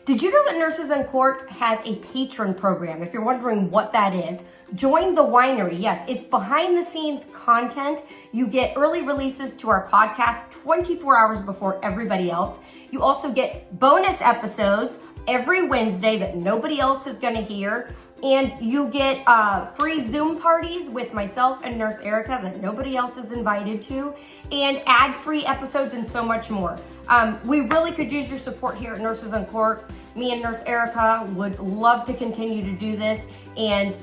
Did you know that Nurses Uncorked has a patron program? If you're wondering what that is, join the winery. Yes, it's behind the scenes content. You get early releases to our podcast 24 hours before everybody else. You also get bonus episodes every Wednesday that nobody else is going to hear. And you get free Zoom parties with myself and Nurse Erica that nobody else is invited to, and ad-free episodes and so much more. We really could use your support here at Nurses Uncorked. Me and Nurse Erica would love to continue to do this, and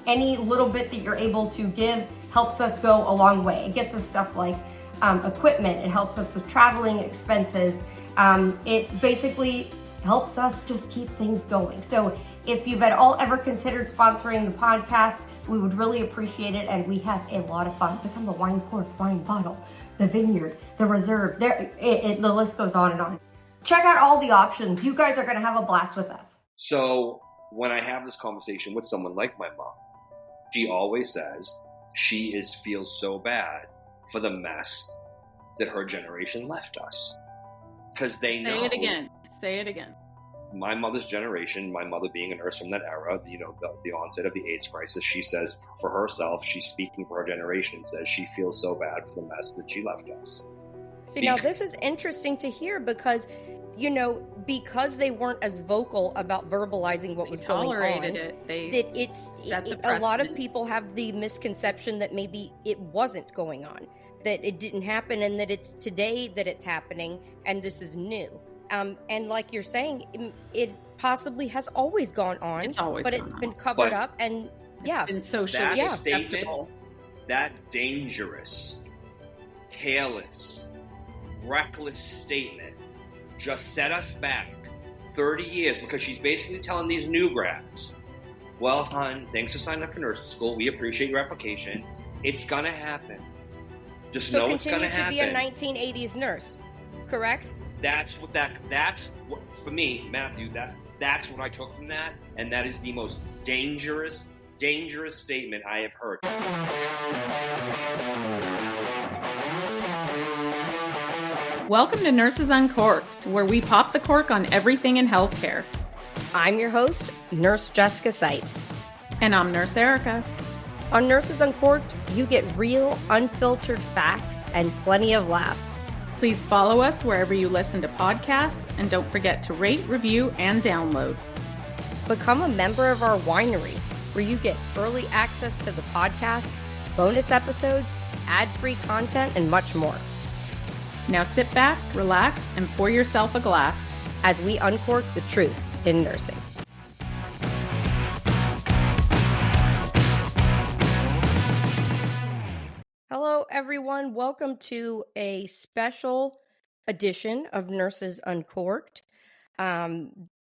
any little bit that you're able to give helps us go a long way. It gets us stuff like equipment. It helps us with traveling expenses. It basically helps us just keep things going. So if you've at all ever considered sponsoring the podcast, we would really appreciate it, and we have a lot of fun. Become the wine cork, wine bottle, the vineyard, the reserve. The list goes on and on. Check out all the options. You guys are going to have a blast with us. So when I have this conversation with someone like my mom, she always says she feels so bad for the mess that her generation left us. Because they know. Say it again. Say it again. My mother's generation, my mother being a nurse from that era, the onset of the AIDS crisis, she says for herself, she's speaking for her generation, says she feels so bad for the mess that she left us. See, now this is interesting to hear because, because they weren't as vocal about verbalizing what was going on. They set the precedent. A lot of people have the misconception that maybe it wasn't going on, that it didn't happen, and that it's today that it's happening, and this is new. And like you're saying, it possibly has always gone on. It's always but gone it's on. been covered up, and it's been socially acceptable. That dangerous, careless, reckless statement just set us back 30 years, because she's basically telling these new grads, well, hon, thanks for signing up for nursing school. We appreciate your application. It's gonna happen. Just know it's gonna happen. So continue to be a 1980s nurse, correct? That's what for me, Matthew, that's what I took from that, and that is the most dangerous statement I have heard. Welcome to Nurses Uncorked, where we pop the cork on everything in healthcare. I'm your host, Nurse Jessica Seitz. And I'm Nurse Erica. On Nurses Uncorked, you get real, unfiltered facts and plenty of laughs. Please follow us wherever you listen to podcasts, and don't forget to rate, review, and download. Become a member of our winery, where you get early access to the podcast, bonus episodes, ad-free content, and much more. Now sit back, relax, and pour yourself a glass as we uncork the truth in nursing. Hello, everyone. Welcome to a special edition of Nurses Uncorked.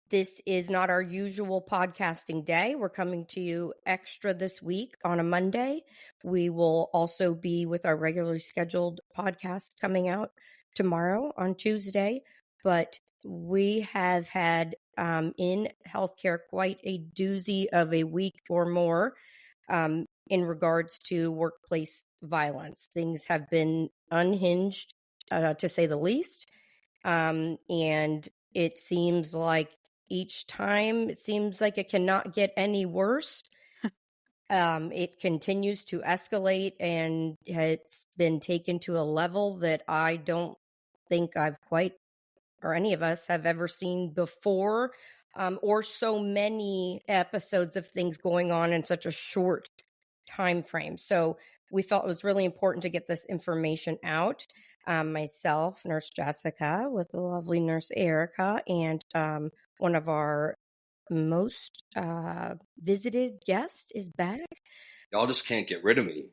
This is not our usual podcasting day. We're coming to you extra this week on a Monday. We will also be with our regularly scheduled podcast coming out tomorrow on Tuesday. But we have had in healthcare quite a doozy of a week or more in regards to workplace violence. Things have been unhinged, to say the least. And it seems like each time, it cannot get any worse. It continues to escalate, and it's been taken to a level that I don't think or any of us have ever seen before, or so many episodes of things going on in such a short time frame. So we felt it was really important to get this information out. Myself, Nurse Jessica, with the lovely Nurse Erica, and one of our most visited guests is back. Y'all just can't get rid of me.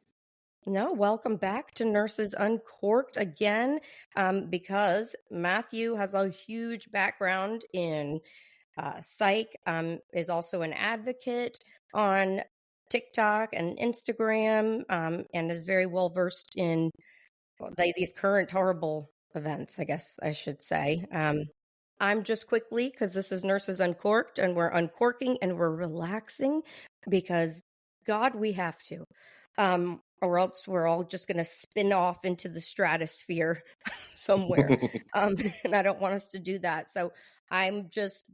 No, welcome back to Nurses Uncorked again, because Matthew has a huge background in psych, is also an advocate on TikTok and Instagram, and is very well versed in these current horrible events, I guess I should say. I'm just quickly, because this is Nurses Uncorked, and we're uncorking and we're relaxing because, God, we have to. Or else we're all just going to spin off into the stratosphere somewhere. And I don't want us to do that. So I'm just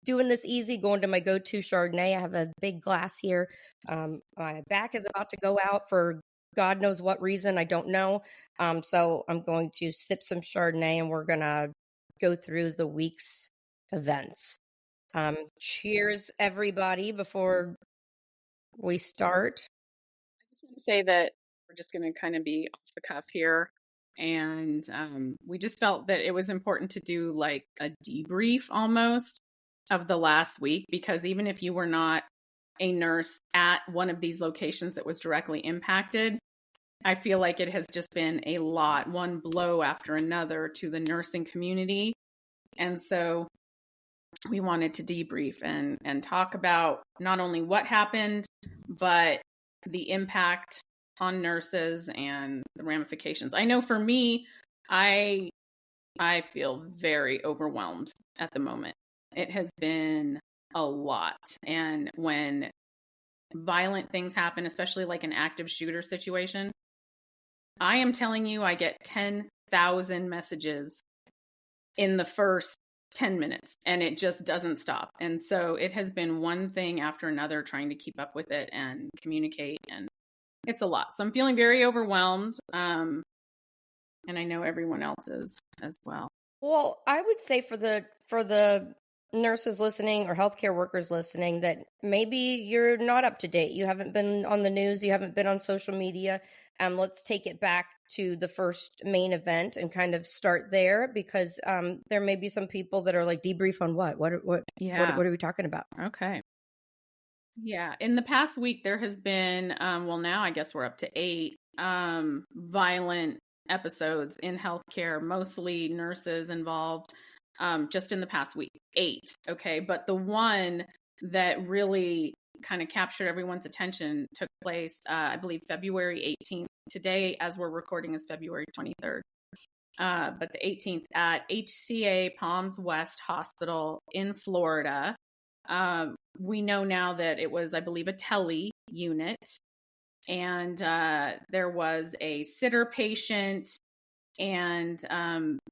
doing this easy, going to my go-to Chardonnay. I have a big glass here. My back is about to go out for God knows what reason. I don't know. So I'm going to sip some Chardonnay, and we're going to go through the week's events. Cheers, everybody, before we start. I just want to say that we're just going to kind of be off the cuff here. And we just felt that it was important to do like a debrief almost of the last week, because even if you were not a nurse at one of these locations that was directly impacted, I feel like it has just been a lot, one blow after another to the nursing community. And so we wanted to debrief and talk about not only what happened, but the impact on nurses and the ramifications. I know for me, I feel very overwhelmed at the moment. It has been a lot. And when violent things happen, especially like an active shooter situation, I am telling you, I get 10,000 messages in the first 10 minutes, and it just doesn't stop. And so it has been one thing after another trying to keep up with it and communicate, and it's a lot. So I'm feeling very overwhelmed. And I know everyone else is as well. Well, I would say for the nurses listening or healthcare workers listening that maybe you're not up to date. You haven't been on the news. You haven't been on social media. Let's take it back to the first main event and kind of start there, because there may be some people that are like, debrief on what? What are we talking about? Okay. Yeah. In the past week, there has been, well, now I guess we're up to 8 violent episodes in healthcare, mostly nurses involved, just in the past week. 8. Okay. But the one that really kind of captured everyone's attention took place, I believe, February 18th. Today, as we're recording, is February 23rd. But the 18th at HCA Palms West Hospital in Florida. We know now that it was, I believe, a tele unit, and there was a sitter patient, and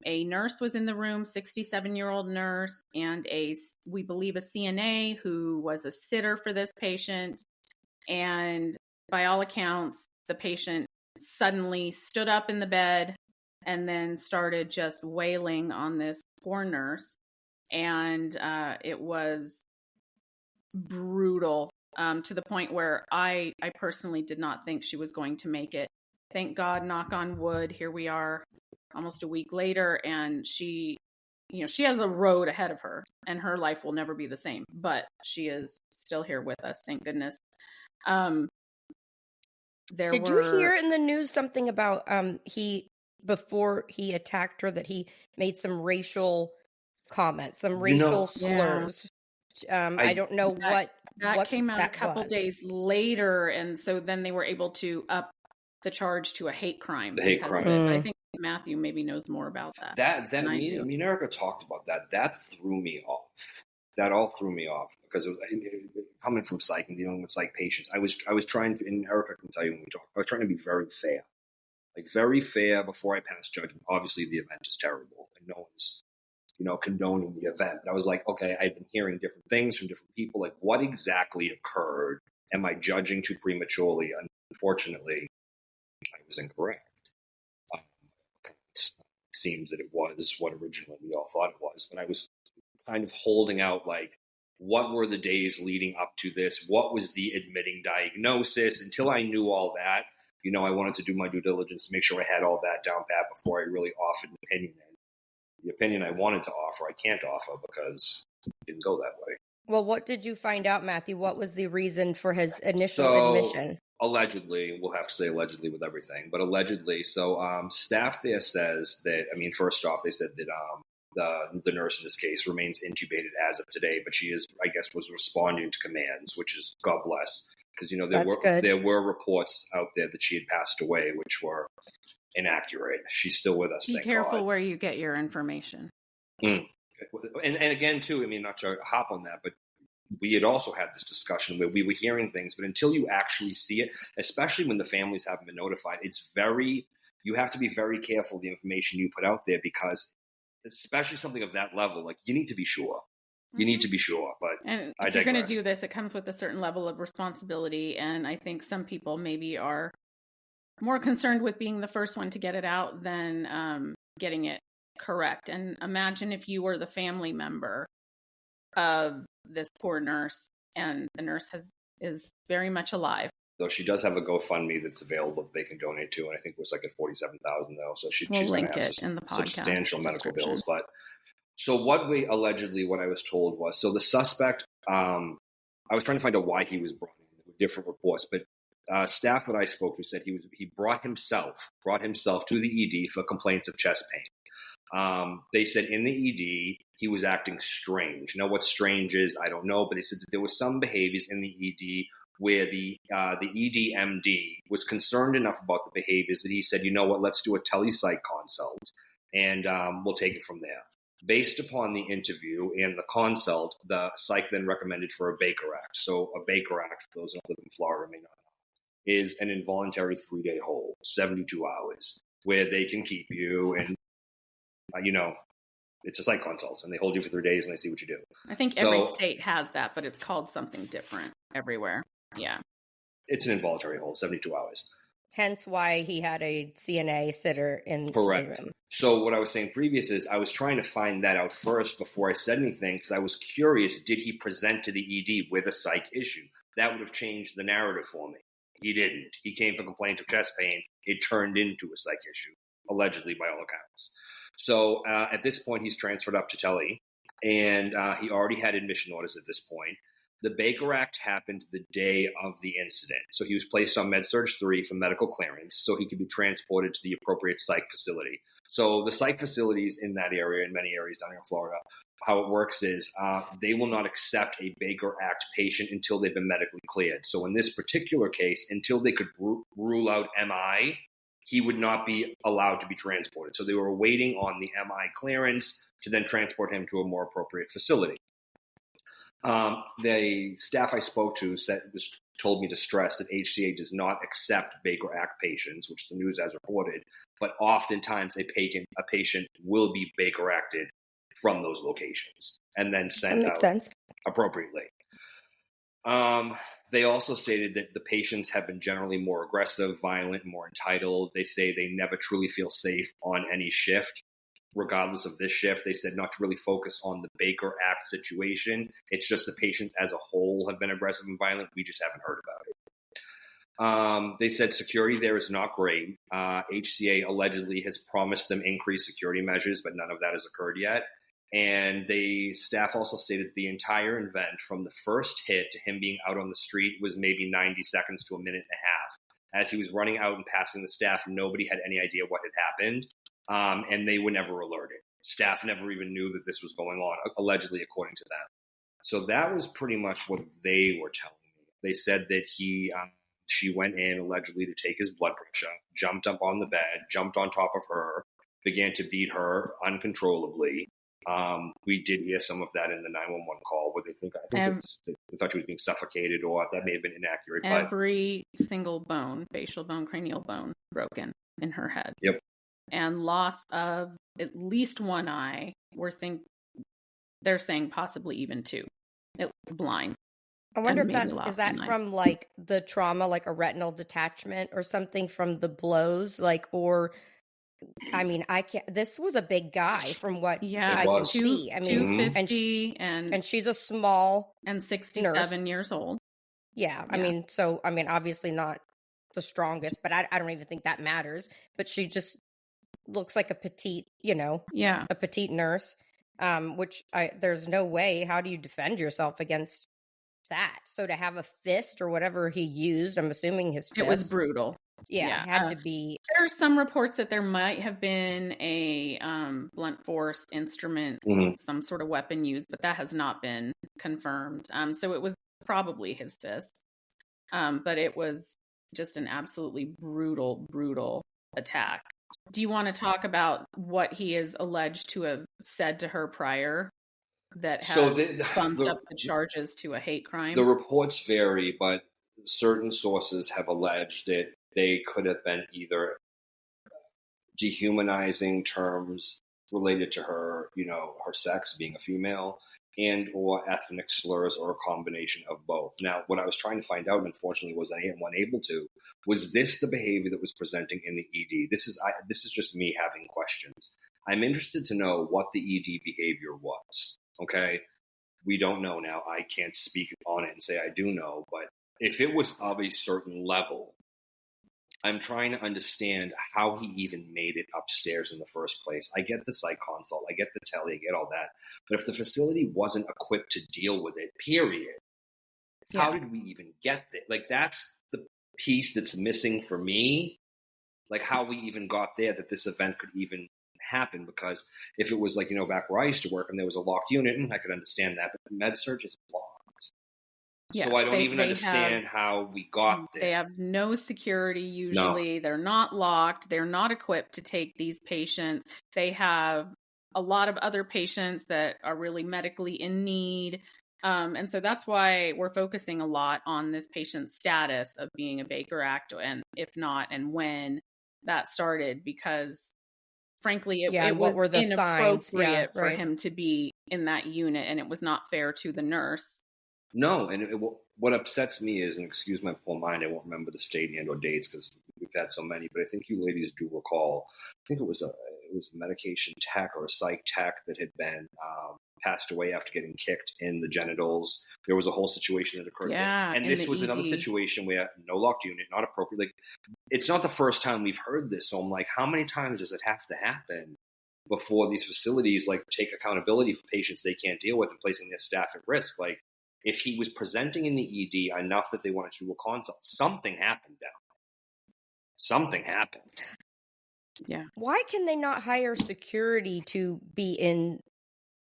a nurse was in the room, 67-year-old nurse, and we believe a CNA who was a sitter for this patient. And by all accounts, the patient suddenly stood up in the bed and then started just wailing on this poor nurse. And it was brutal, to the point where I personally did not think she was going to make it. Thank God, knock on wood, here we are almost a week later, and she has a road ahead of her, and her life will never be the same, but she is still here with us, thank goodness. Did you hear in the news something about before he attacked her, that he made some racial comments, some racial slurs? I don't know what came out a couple days later, and so then they were able to up the charge to a hate crime. The hate crime. I think Matthew maybe knows more about that. That I mean, Erica talked about that. That threw me off. That all threw me off, because coming from psych and dealing with psych patients, I was trying to, and Erica can tell you when we talk, I was trying to be very fair before I pass judgment. Obviously, the event is terrible, and no one's condoning the event. But I was like, okay, I've been hearing different things from different people. Like, what exactly occurred? Am I judging too prematurely? Unfortunately, I was incorrect. It seems that it was what originally we all thought it was. But I was kind of holding out, like, what were the days leading up to this? What was the admitting diagnosis? Until I knew all that, I wanted to do my due diligence to make sure I had all that down pat before I really offered an opinion. And the opinion I wanted to offer, I can't offer because it didn't go that way. Well, what did you find out, Matthew? What was the reason for his initial admission? Allegedly, we'll have to say allegedly with everything, but allegedly. So staff there says that, first off, they said that the nurse in this case remains intubated as of today, but she was responding to commands, which is God bless, because there were reports out there that she had passed away, which were inaccurate. She's still with us. Be careful where you get your information. And again, too, not to hop on that, but we had also had this discussion where we were hearing things, but until you actually see it, especially when the families haven't been notified, you have to be very careful of the information you put out there, because especially something of that level, like, you need to be sure. You need to be sure, but and I if you're going to digress. do this, it comes with a certain level of responsibility. And I think some people maybe are more concerned with being the first one to get it out than getting it correct. And imagine if you were the family member of this poor nurse, and the nurse is very much alive. Though she does have a GoFundMe that's available that they can donate to, and I think it was like at $47,000 though. So she's We'll going link to have it in the podcast substantial medical description. bills. But so what I was told was, so the suspect, I was trying to find out why he was brought in with different reports, but staff that I spoke to said he brought himself to the ED for complaints of chest pain. They said in the ED, he was acting strange. Now, what strange is, I don't know, but they said that there were some behaviors in the ED where the EDMD was concerned enough about the behaviors that he said, you know what, let's do a telepsych consult, and we'll take it from there. Based upon the interview and the consult, the psych then recommended for a Baker Act. So a Baker Act, for those who live in Florida may not know, is an involuntary 3-day hold, 72 hours, where they can keep you and, it's a psych consult, and they hold you for 3 days and they see what you do. I think every state has that, but it's called something different everywhere. Yeah. It's an involuntary hold, 72 hours. Hence why he had a CNA sitter in Correct. the room. So what I was saying previous is I was trying to find that out first before I said anything, because I was curious, did he present to the ED with a psych issue? That would have changed the narrative for me. He didn't. He came for complaint of chest pain. It turned into a psych issue, allegedly by all accounts. So at this point, he's transferred up to Tele, and he already had admission orders at this point. The Baker Act happened the day of the incident. So he was placed on Med-Surg 3 for medical clearance so he could be transported to the appropriate psych facility. So the psych facilities in that area, in many areas down here in Florida, how it works is they will not accept a Baker Act patient until they've been medically cleared. So in this particular case, until they could rule out MI, he would not be allowed to be transported. So they were waiting on the MI clearance to then transport him to a more appropriate facility. The staff I spoke to told me to stress that HCA does not accept Baker Act patients, which the news has reported, but oftentimes a patient will be Baker Acted from those locations and then sent out appropriately. They also stated that the patients have been generally more aggressive, violent, more entitled. They say they never truly feel safe on any shift. Regardless of this shift, they said not to really focus on the Baker Act situation. It's just the patients as a whole have been aggressive and violent. We just haven't heard about it. They said security there is not great. HCA allegedly has promised them increased security measures, but none of that has occurred yet. And the staff also stated the entire event, from the first hit to him being out on the street, was maybe 90 seconds to a minute and a half. As he was running out and passing the staff, nobody had any idea what had happened. And they were never alerted. Staff never even knew that this was going on, allegedly, according to them. So that was pretty much what they were telling me. They said that she went in allegedly to take his blood pressure, jumped up on the bed, jumped on top of her, began to beat her uncontrollably. We did hear some of that in the 911 call where they thought she was being suffocated, or that may have been inaccurate. Every single bone, facial bone, cranial bone, broken in her head. Yep. And loss of at least one eye. They're saying possibly even two. Blind. I wonder if is that from like the trauma, like a retinal detachment or something from the blows, or I mean, I can't. This was a big guy from what I can see. I mean, 250 and she's a small and 67 nurse. Years old. Yeah, I mean, obviously not the strongest, but I don't even think that matters. But she just looks like a petite, a petite nurse. Which there's no way. How do you defend yourself against that? So to have a fist or whatever he used, I'm assuming his fist. It was brutal. Yeah, it had to be. There are some reports that there might have been a blunt force instrument, some sort of weapon used, but that has not been confirmed. So it was probably his fist. But it was just an absolutely brutal attack. Do you want to talk about what he is alleged to have said to her prior that has bumped up the charges to a hate crime? The reports vary, but certain sources have alleged that they could have been either dehumanizing terms related to her, her sex, being a female, and or ethnic slurs or a combination of both. Now, what I was trying to find out, unfortunately, was I am unable to. Was this the behavior that was presenting in the ED? This is just me having questions. I'm interested to know what the ED behavior was. Okay, we don't know now. I can't speak on it and say I do know, but if it was of a certain level, I'm trying to understand how he even made it upstairs in the first place. I get the psych consult, I get the tele, I get all that. But if the facility wasn't equipped to deal with it, period, how did we even get there? Like, that's the piece that's missing for me. Like, how we even got there, that this event could even happen. Because if it was like, back where I used to work and there was a locked unit, and I could understand that, but the med surg is locked. Yeah, so I don't even understand how we got there. They have no security usually. No. They're not locked. They're not equipped to take these patients. They have a lot of other patients that are really medically in need. And so that's why we're focusing a lot on this patient's status of being a Baker Act, and if not, and when that started, because frankly, it was inappropriate for him to be in that unit, and it was not fair to the nurse. No, and what upsets me is, and excuse my poor mind, I won't remember the state and or dates because we've had so many, but I think you ladies do recall, I think it was a medication tech or a psych tech that had been passed away after getting kicked in the genitals. There was a whole situation that occurred there. And this was another situation where no locked unit, not appropriate. Like, it's not the first time we've heard this, so I'm like, how many times does it have to happen before these facilities take accountability for patients they can't deal with and placing their staff at risk? Like, if he was presenting in the ED enough that they wanted to do a consult, something happened down there. Something happened. Yeah. Why can they not hire security to be in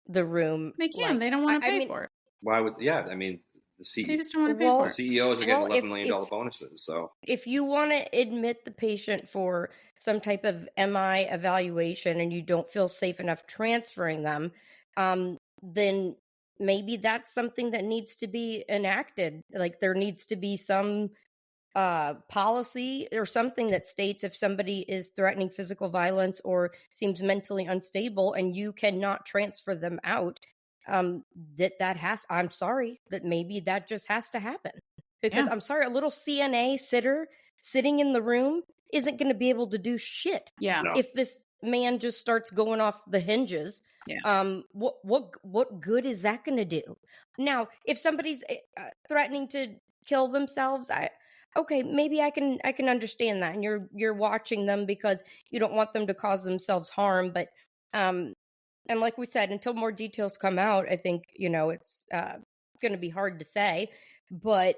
the room? They can. They don't want to pay for it. Why would? Yeah, I mean, the CEO. They just don't want to pay for it. The CEOs are getting $11 million bonuses. So if you want to admit the patient for some type of MI evaluation and you don't feel safe enough transferring them, then maybe that's something that needs to be enacted. Like, there needs to be some policy or something that states if somebody is threatening physical violence or seems mentally unstable and you cannot transfer them out, I'm sorry, that maybe that just has to happen. Because I'm sorry, a little CNA sitter sitting in the room isn't going to be able to do shit. Yeah. No. If this man just starts going off the hinges. Yeah. What good is that going to do? Now, if somebody's threatening to kill themselves, maybe I can understand that, and you're watching them because you don't want them to cause themselves harm. But and like we said, until more details come out, I think it's going to be hard to say. But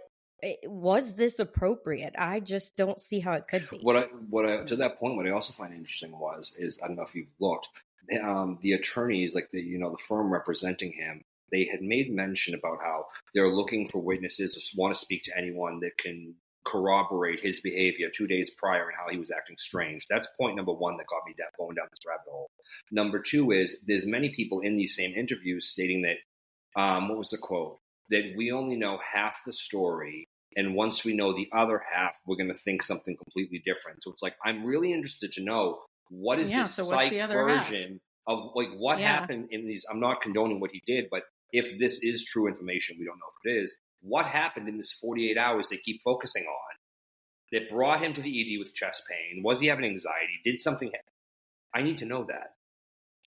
was this appropriate? I just don't see how it could be. What I to that point, what I also find interesting is I don't know if you've looked. The attorneys, the firm representing him, they had made mention about how they're looking for witnesses or want to speak to anyone that can corroborate his behavior 2 days prior and how he was acting strange. That's point number one that got me going down this rabbit hole. Number two is there's many people in these same interviews stating that, what was the quote? That we only know half the story, and once we know the other half, we're going to think something completely different. So it's like, I'm really interested to know, what is this psych version of what happened in these? I'm not condoning what he did, but if this is true information, we don't know if it is. What happened in this 48 hours they keep focusing on that brought him to the ED with chest pain? Was he having anxiety? Did something happen? I need to know that.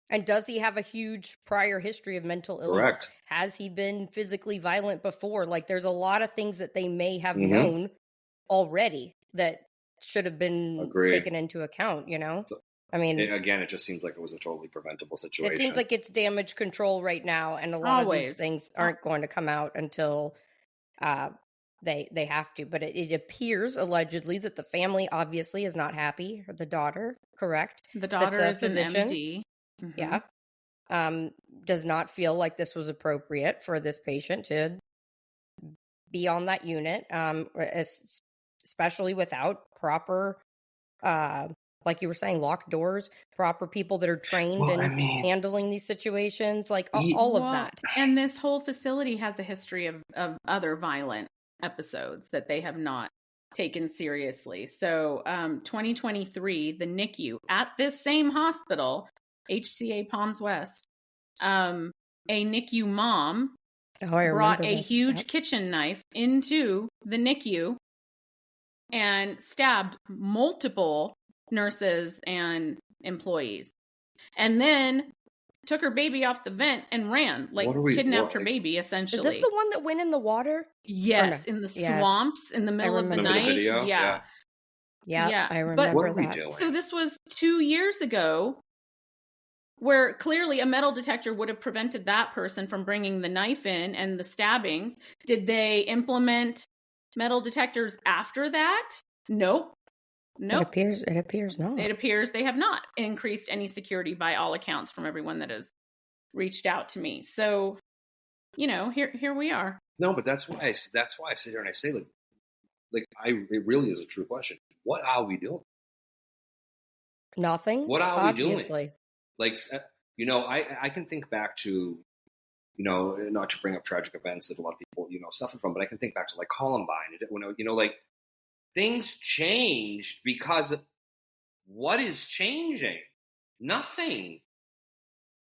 And does he have a huge prior history of mental illness? Correct. Has he been physically violent before? There's a lot of things that they may have known already that should have been taken into account, I mean, again, it just seems like it was a totally preventable situation. It seems like it's damage control right now, and a lot of these things aren't going to come out until they have to. But it appears, allegedly, that the family obviously is not happy. Or the daughter, correct? The daughter is an MD. Mm-hmm. Yeah. Does not feel like this was appropriate for this patient to be on that unit, especially without proper, like you were saying, locked doors, proper people that are trained in handling these situations, all of that. And this whole facility has a history of other violent episodes that they have not taken seriously. So 2023, the NICU at this same hospital, HCA Palms West, a NICU mom I brought a this. huge kitchen knife into the NICU and stabbed multiple nurses and employees, and then took her baby off the vent and ran, kidnapped her baby, essentially. Is this the one that went in the water? Yes, no? In the swamps in the middle of the night. Yeah. I remember what are we doing? So this was 2 years ago, where clearly a metal detector would have prevented that person from bringing the knife in and the stabbings. Did they implement metal detectors after that? Nope. It appears not. It appears they have not increased any security by all accounts from everyone that has reached out to me. So, here we are. No, but that's why I sit there and I say, it really is a true question. What are we doing? Nothing. What are obviously. we doing? I can think back to, not to bring up tragic events that a lot of people, suffer from, but I can think back to like Columbine. Things changed because of what is changing? Nothing.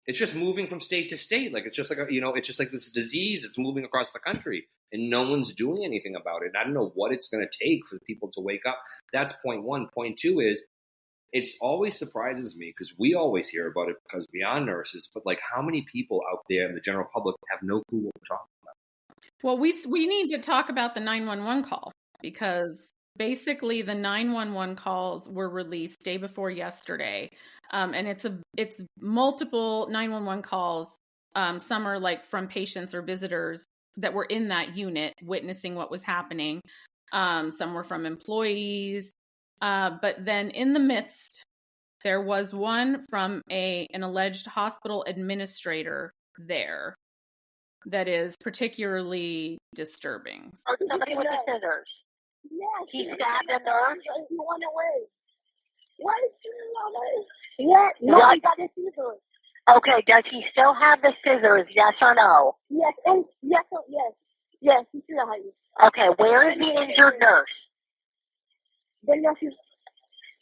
It's just moving from state to state. It's just it's just like this disease. It's moving across the country and no one's doing anything about it. I don't know what it's going to take for people to wake up. That's point one. Point two is it always surprises me because we always hear about it because we are nurses, but how many people out there in the general public have no clue what we're talking about? Well, we need to talk about the 911 call because basically the 911 calls were released day before yesterday. And it's multiple 911 calls. Some are from patients or visitors that were in that unit witnessing what was happening. Some were from employees. But then in the midst, there was one from an alleged hospital administrator there that is particularly disturbing. Or somebody with the scissors. Yes. He stabbed a nurse. He went away. What is going on? Yeah. No, he got the scissors. Okay, does he still have the scissors, yes or no? Yes, and yes. Yes, he still has it. Okay, where is the injured nurse? The nurse is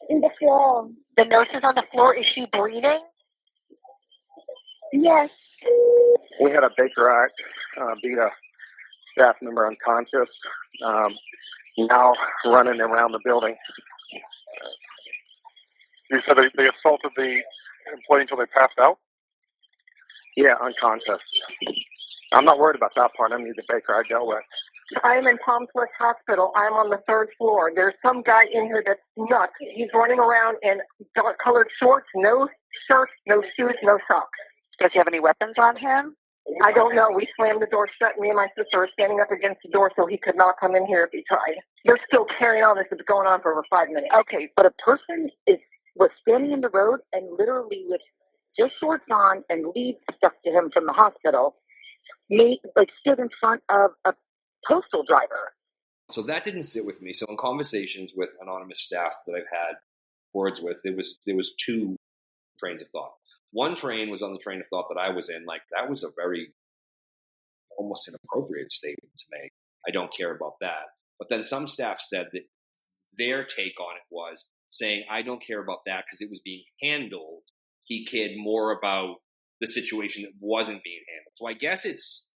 in the floor. The nurse is on the floor. Is she bleeding? Yes. We had a Baker Act beat a staff member unconscious, now running around the building. You said they assaulted the employee until they passed out? Yeah, unconscious. I'm not worried about that part. I need the Baker I dealt with. I'm in Palmsworth Hospital. I'm on the 3rd floor. There's some guy in here that's nuts. He's running around in dark-colored shorts, no shirt, no shoes, no socks. Does he have any weapons on him? I don't know. We slammed the door shut. Me and my sister were standing up against the door so he could not come in here if he tried. They're still carrying on. This is going on for over 5 minutes. Okay, but a person was standing in the road and literally with just shorts on and leads stuck to him from the hospital, stood in front of a postal driver. So that didn't sit with me. So in conversations with anonymous staff that I've had words with, there was 2 trains of thought. One train was on the train of thought that I was in. That was a very almost inappropriate statement to make. I don't care about that. But then some staff said that their take on it was saying, I don't care about that because it was being handled. He cared more about the situation that wasn't being handled. So I guess it's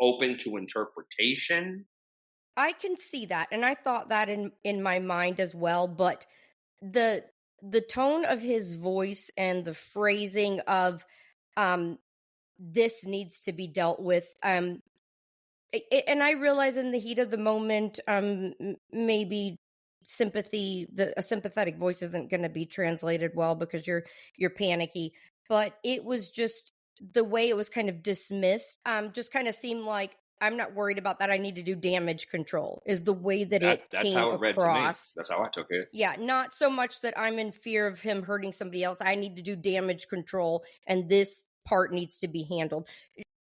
open to interpretation. I can see that. And I thought that in my mind as well. But the tone of his voice and the phrasing of this needs to be dealt with. And I realize in the heat of the moment, maybe a sympathetic voice isn't going to be translated well because you're panicky. But it was just the way it was kind of dismissed. Just kind of seemed like, I'm not worried about that. I need to do damage control is the way that it that's came how it read across. To me. That's how I took it. Yeah, not so much that I'm in fear of him hurting somebody else. I need to do damage control, and this part needs to be handled.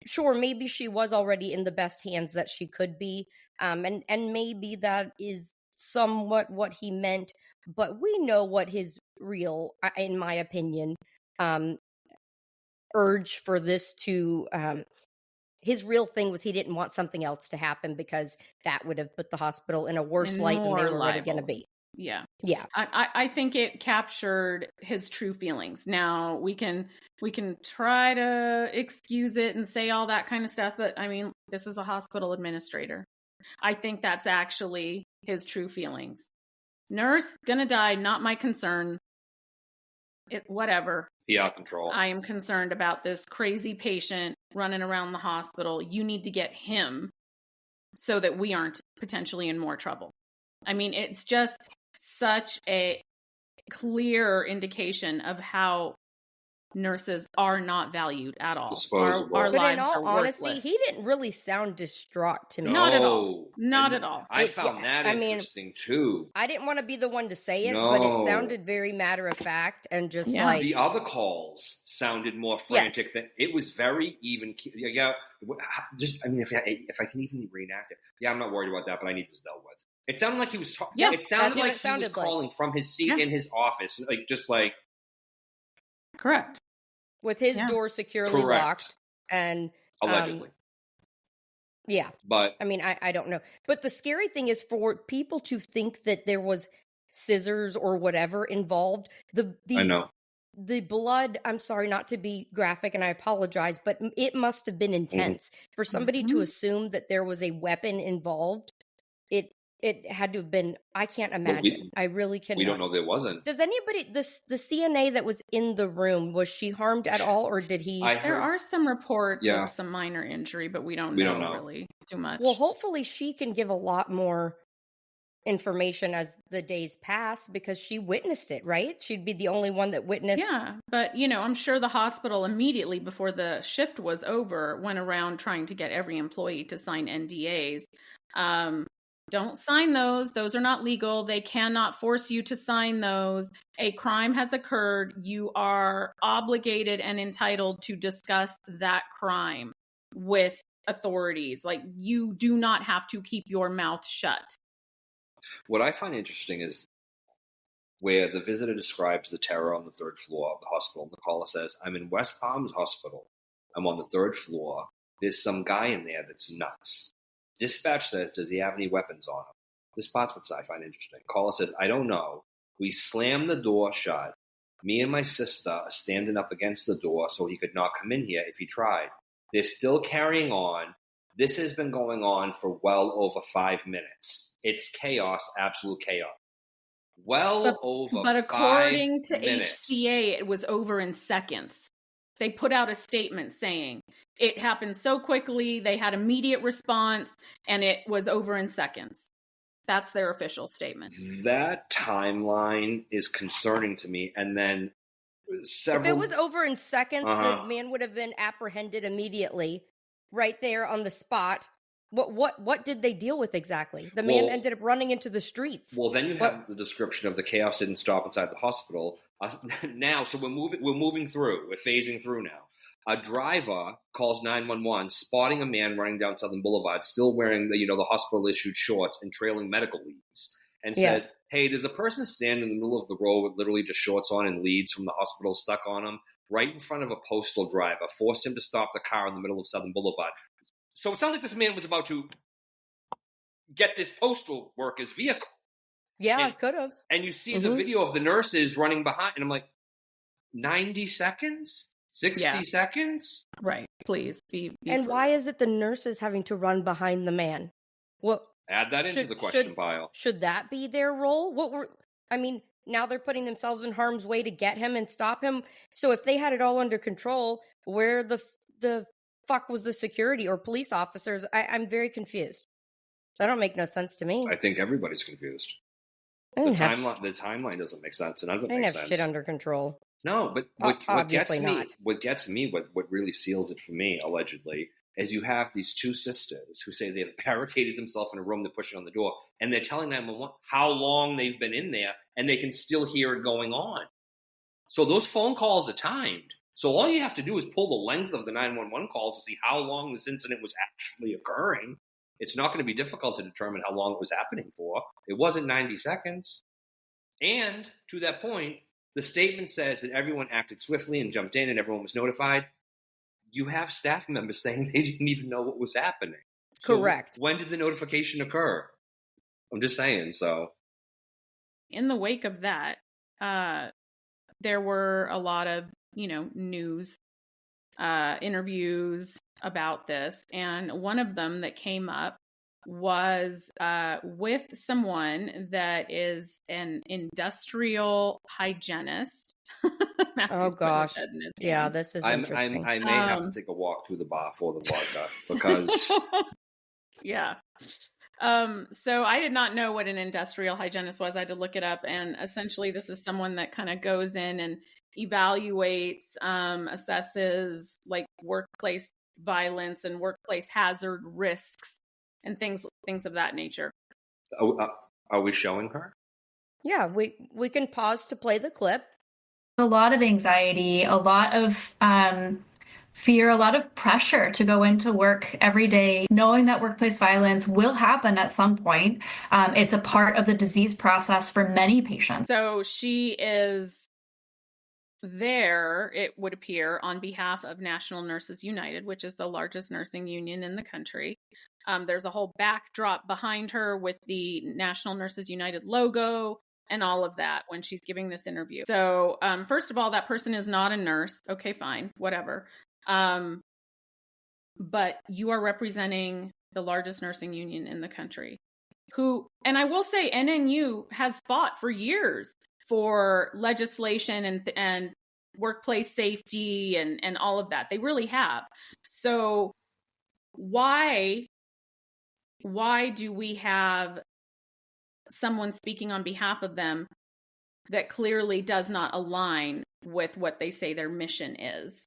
Sure, maybe she was already in the best hands that she could be, and maybe that is somewhat what he meant. But we know what his real, in my opinion, urge for this to. His real thing was he didn't want something else to happen because that would have put the hospital in a worse light than they were already going to be. Yeah. Yeah. I think it captured his true feelings. Now we can try to excuse it and say all that kind of stuff, but I mean, this is a hospital administrator. I think that's actually his true feelings. Nurse, gonna die, not my concern. Whatever. Be out of control. I am concerned about this crazy patient running around the hospital. You need to get him so that we aren't potentially in more trouble. I mean, it's just such a clear indication of how nurses are not valued at all. Our But lives in all are honesty, worthless. he didn't really sound distraught to me. Not at all. Not at all. I found that interesting too. I didn't want to be the one to say it, No. but it sounded very matter of fact and just like The other calls sounded more frantic. Than it was very even. Yeah, just I mean, if I can even reenact it, I'm not worried about that, but I need this dealt with. It sounded like he was. It sounded like he was calling from his seat in his office, like. Correct. With his door securely locked and allegedly. Yeah. But I mean, I don't know. But the scary thing is for people to think that there was scissors or whatever involved. I know. The blood, I'm sorry not to be graphic and I apologize, but it must have been intense. For somebody to assume that there was a weapon involved, it had to have been, I can't imagine. I really cannot. We don't know there wasn't. Does anybody, the CNA that was in the room, was she harmed at all or did he? There are some reports of some minor injury, but we don't know really too much. Well, hopefully she can give a lot more information as the days pass because she witnessed it, right? She'd be the only one that witnessed. Yeah, but I'm sure the hospital immediately before the shift was over went around trying to get every employee to sign NDAs. Don't sign those. Those are not legal. They cannot force you to sign those. A crime has occurred. You are obligated and entitled to discuss that crime with authorities. Like, you do not have to keep your mouth shut. What I find interesting is where the visitor describes the terror on the third floor of the hospital. And the caller says, I'm in West Palms Hospital. I'm on the third floor. There's some guy in there that's nuts. Dispatch says, does he have any weapons on him? This part's what I find interesting. Caller says, I don't know. We slammed the door shut. Me and my sister are standing up against the door so he could not come in here if he tried. They're still carrying on. This has been going on for well over 5 minutes. It's chaos, absolute chaos. But according to minutes. HCA, it was over in seconds. They put out a statement saying it happened so quickly, they had immediate response, and it was over in seconds. That's their official statement. That timeline is concerning to me. And then If it was over in seconds, the man would have been apprehended immediately, right there on the spot. What did they deal with exactly? The man ended up running into the streets. Well, then you have the description of the chaos didn't stop inside the hospital. Now, so we're moving through. We're phasing through now. A driver calls 911, spotting a man running down Southern Boulevard, still wearing the hospital issued shorts and trailing medical leads, and says, "Hey, there's a person standing in the middle of the road with literally just shorts on and leads from the hospital stuck on him, right in front of a postal driver. Forced him to stop the car in the middle of Southern Boulevard." So it sounds like this man was about to get this postal worker's vehicle. Yeah, it could have. And you see the video of the nurses running behind, and I'm like, 90 seconds? 60 seconds? Right. Please. And why is it the nurses having to run behind the man? Add that into the question pile. Should that be their role? Now they're putting themselves in harm's way to get him and stop him. So if they had it all under control, where the fuck was the security or police officers? I'm very confused. That don't make no sense to me. I think everybody's confused. The timeline doesn't make sense, and I don't have shit under control. No, but what gets me, what really seals it for me, allegedly, is you have these two sisters who say they've barricaded themselves in a room, they're pushing on the door, and they're telling 911 how long they've been in there, and they can still hear it going on. So those phone calls are timed. So all you have to do is pull the length of the 911 call to see how long this incident was actually occurring. It's not going to be difficult to determine how long it was happening for. It wasn't 90 seconds. And to that point, the statement says that everyone acted swiftly and jumped in and everyone was notified. You have staff members saying they didn't even know what was happening. Correct. So when did the notification occur? I'm just saying, so. In the wake of that, there were a lot of, news interviews about this. And one of them that came up was with someone that is an industrial hygienist. Oh gosh. Yeah, this is interesting. I may have to take a walk through the bar for the vodka because yeah. So I did not know what an industrial hygienist was. I had to look it up, and essentially this is someone that kind of goes in and evaluates, assesses like workplace violence and workplace hazard risks and things of that nature. Are we showing her? Yeah, we can pause to play the clip. A lot of anxiety, a lot of fear, a lot of pressure to go into work every day, knowing that workplace violence will happen at some point. It's a part of the disease process for many patients. So she is there, it would appear, on behalf of National Nurses United, which is the largest nursing union in the country. There's a whole backdrop behind her with the National Nurses United logo and all of that when she's giving this interview. So first of all, that person is not a nurse. Okay, fine, whatever. But you are representing the largest nursing union in the country, who, and I will say, NNU has fought for years for legislation and workplace safety and all of that. They really have. So why do we have someone speaking on behalf of them that clearly does not align with what they say their mission is,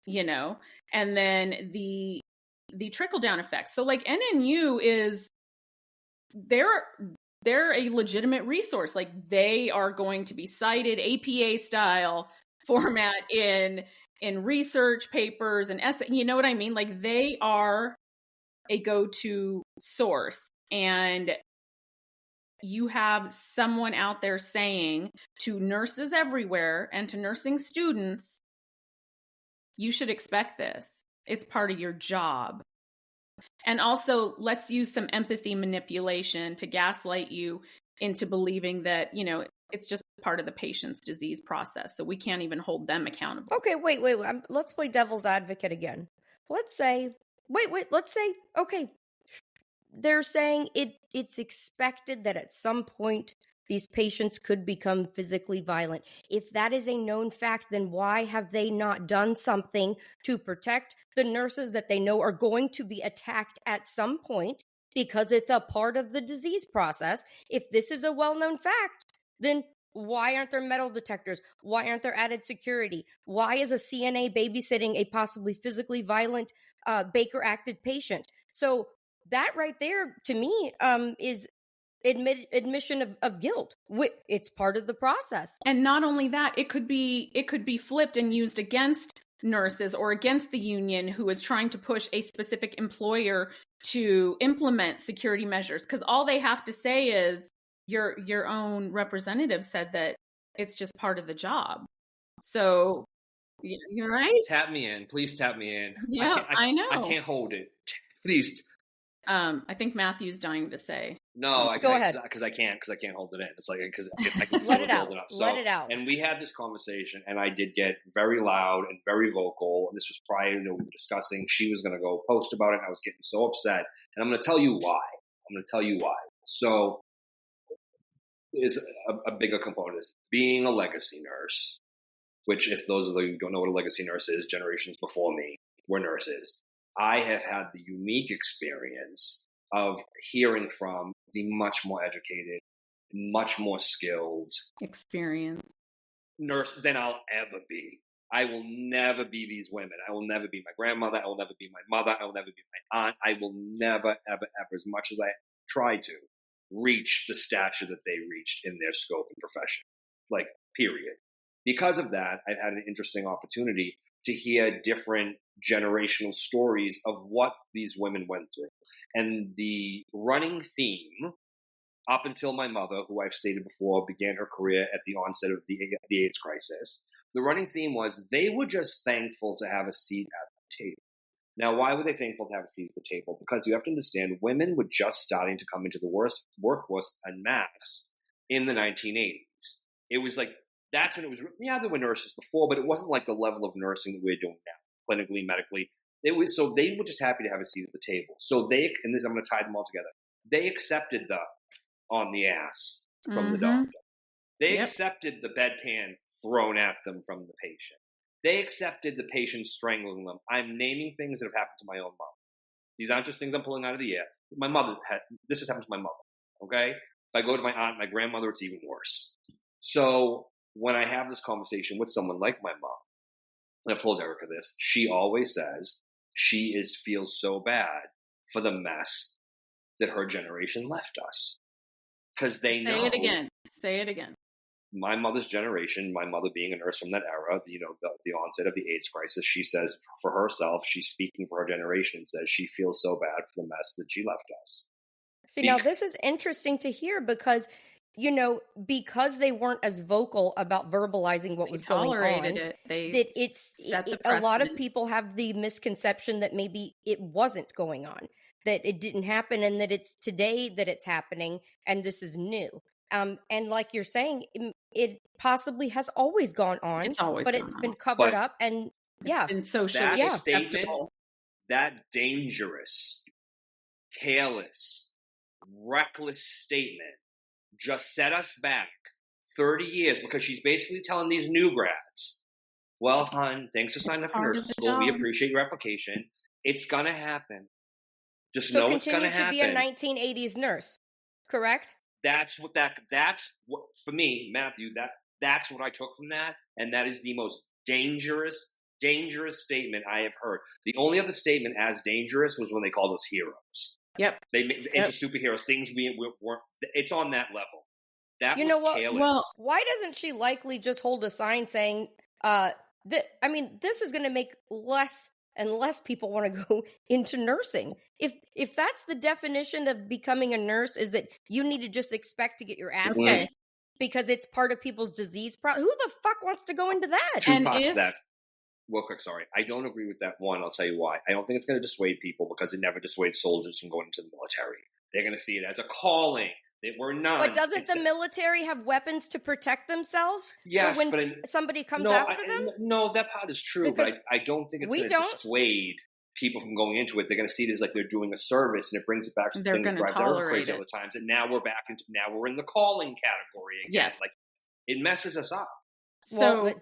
and then the trickle down effects. So like NNU is, they're a legitimate resource. Like they are going to be cited APA style format in research papers and essay, you know what I mean? Like they are a go-to source, and you have someone out there saying to nurses everywhere and to nursing students, you should expect this. It's part of your job. And also, let's use some empathy manipulation to gaslight you into believing that, it's just part of the patient's disease process. So we can't even hold them accountable. Okay, wait. Let's play devil's advocate again. Let's say, okay, they're saying it's expected that at some point these patients could become physically violent. If that is a known fact, then why have they not done something to protect the nurses that they know are going to be attacked at some point, because it's a part of the disease process? If this is a well-known fact, then why aren't there metal detectors? Why aren't there added security? Why is a CNA babysitting a possibly physically violent Baker-acted patient? So that right there, to me, is admission of guilt. It's part of the process. And not only that, it could be flipped and used against nurses or against the union who is trying to push a specific employer to implement security measures, because all they have to say is your own representative said that it's just part of the job. So you're right. Tap me in, please. Tap me in. Yeah, I know. I can't hold it. Please. I think Matthew's dying to say. No, go ahead. Because I can't hold it in. It's like, because I can let it out. Building up. So, let it out. And we had this conversation, and I did get very loud and very vocal. And this was prior to we were discussing. She was going to go post about it, and I was getting so upset. And I'm going to tell you why. So, is a bigger component is being a legacy nurse, which, if those of you who don't know what a legacy nurse is, generations before me were nurses. I have had the unique experience of hearing from the much more educated, much more skilled experience nurse than I'll ever be. I will never be these women. I will never be my grandmother. I will never be my mother. I will never be my aunt. I will never, ever, ever, as much as I try to, reach the stature that they reached in their scope and profession. Like, period. Because of that, I've had an interesting opportunity to hear different generational stories of what these women went through. And the running theme, up until my mother, who I've stated before, began her career at the onset of the AIDS crisis, the running theme was they were just thankful to have a seat at the table. Now, why were they thankful to have a seat at the table? Because you have to understand, women were just starting to come into the workforce en masse in the 1980s. It was like, that's when it was, there were nurses before, but it wasn't like the level of nursing that we're doing now, clinically, medically. So they were just happy to have a seat at the table. So I'm going to tie them all together. They accepted the on the ass from the doctor. They accepted the bedpan thrown at them from the patient. They accepted the patient strangling them. I'm naming things that have happened to my own mom. These aren't just things I'm pulling out of the air. This has happened to my mother, okay? If I go to my aunt, my grandmother, it's even worse. So when I have this conversation with someone like my mom, and I've told Erica this, she always says she feels so bad for the mess that her generation left us. Because they know. Say it again. My mother's generation, my mother being a nurse from that era, the onset of the AIDS crisis, she says for herself, she's speaking for her generation and says she feels so bad for the mess that she left us. See, now this is interesting to hear because, because they weren't as vocal about verbalizing what was going on. A lot of people have the misconception that maybe it wasn't going on, that it didn't happen, and that it's today that it's happening, and this is new. And like you're saying, it possibly has always gone on, it's been covered up, and it's been socially acceptable. That dangerous, careless, reckless statement just set us back 30 years because she's basically telling these new grads, well, hon, thanks for signing up for nursing school. We appreciate your application. It's going to happen. Just know it's going to happen. Continue to be a 1980s nurse, correct? That's what for me, Matthew, that's what I took from that. And that is the most dangerous statement I have heard. The only other statement as dangerous was when they called us heroes. Yep. They made into superheroes, things we weren't. It's on that level. That was careless. Well, why doesn't she likely just hold a sign saying, this is going to make less and less people want to go into nursing. If that's the definition of becoming a nurse, is that you need to just expect to get your ass beat because it's part of people's disease. Who the fuck wants to go into that? Real quick, sorry. I don't agree with that one. I'll tell you why. I don't think it's going to dissuade people because it never dissuades soldiers from going into the military. They're going to see it as a calling. We're not. But doesn't the military have weapons to protect themselves? Yes, when somebody comes after them? No, that part is true, but I don't think it's going to dissuade people from going into it. They're going to see it as like they're doing a service, and it brings it back to the thing that drives everyone crazy all the times. And now we're in the calling category again. Yes, like it messes us up. So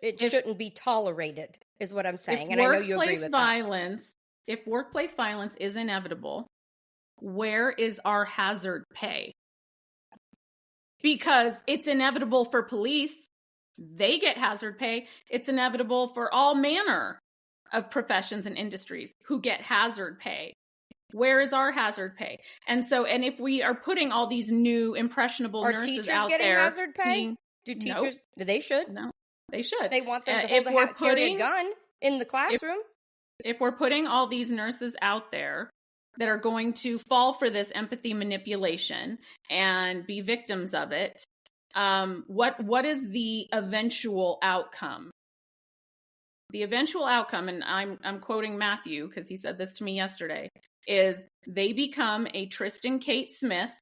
it shouldn't be tolerated, is what I'm saying, and I know you agree with that. If workplace violence is inevitable, where is our hazard pay? Because it's inevitable for police. They get hazard pay. It's inevitable for all manner of professions and industries who get hazard pay. Where is our hazard pay? And if we are putting all these new impressionable nurses out there. Are teachers getting hazard pay? Do teachers? No. They should. No, they should. They want them to carry a gun in the classroom. If we're putting all these nurses out there that are going to fall for this empathy manipulation and be victims of it, what is the eventual outcome? The eventual outcome, and I'm quoting Matthew because he said this to me yesterday, is they become a Tristan Kate Smith,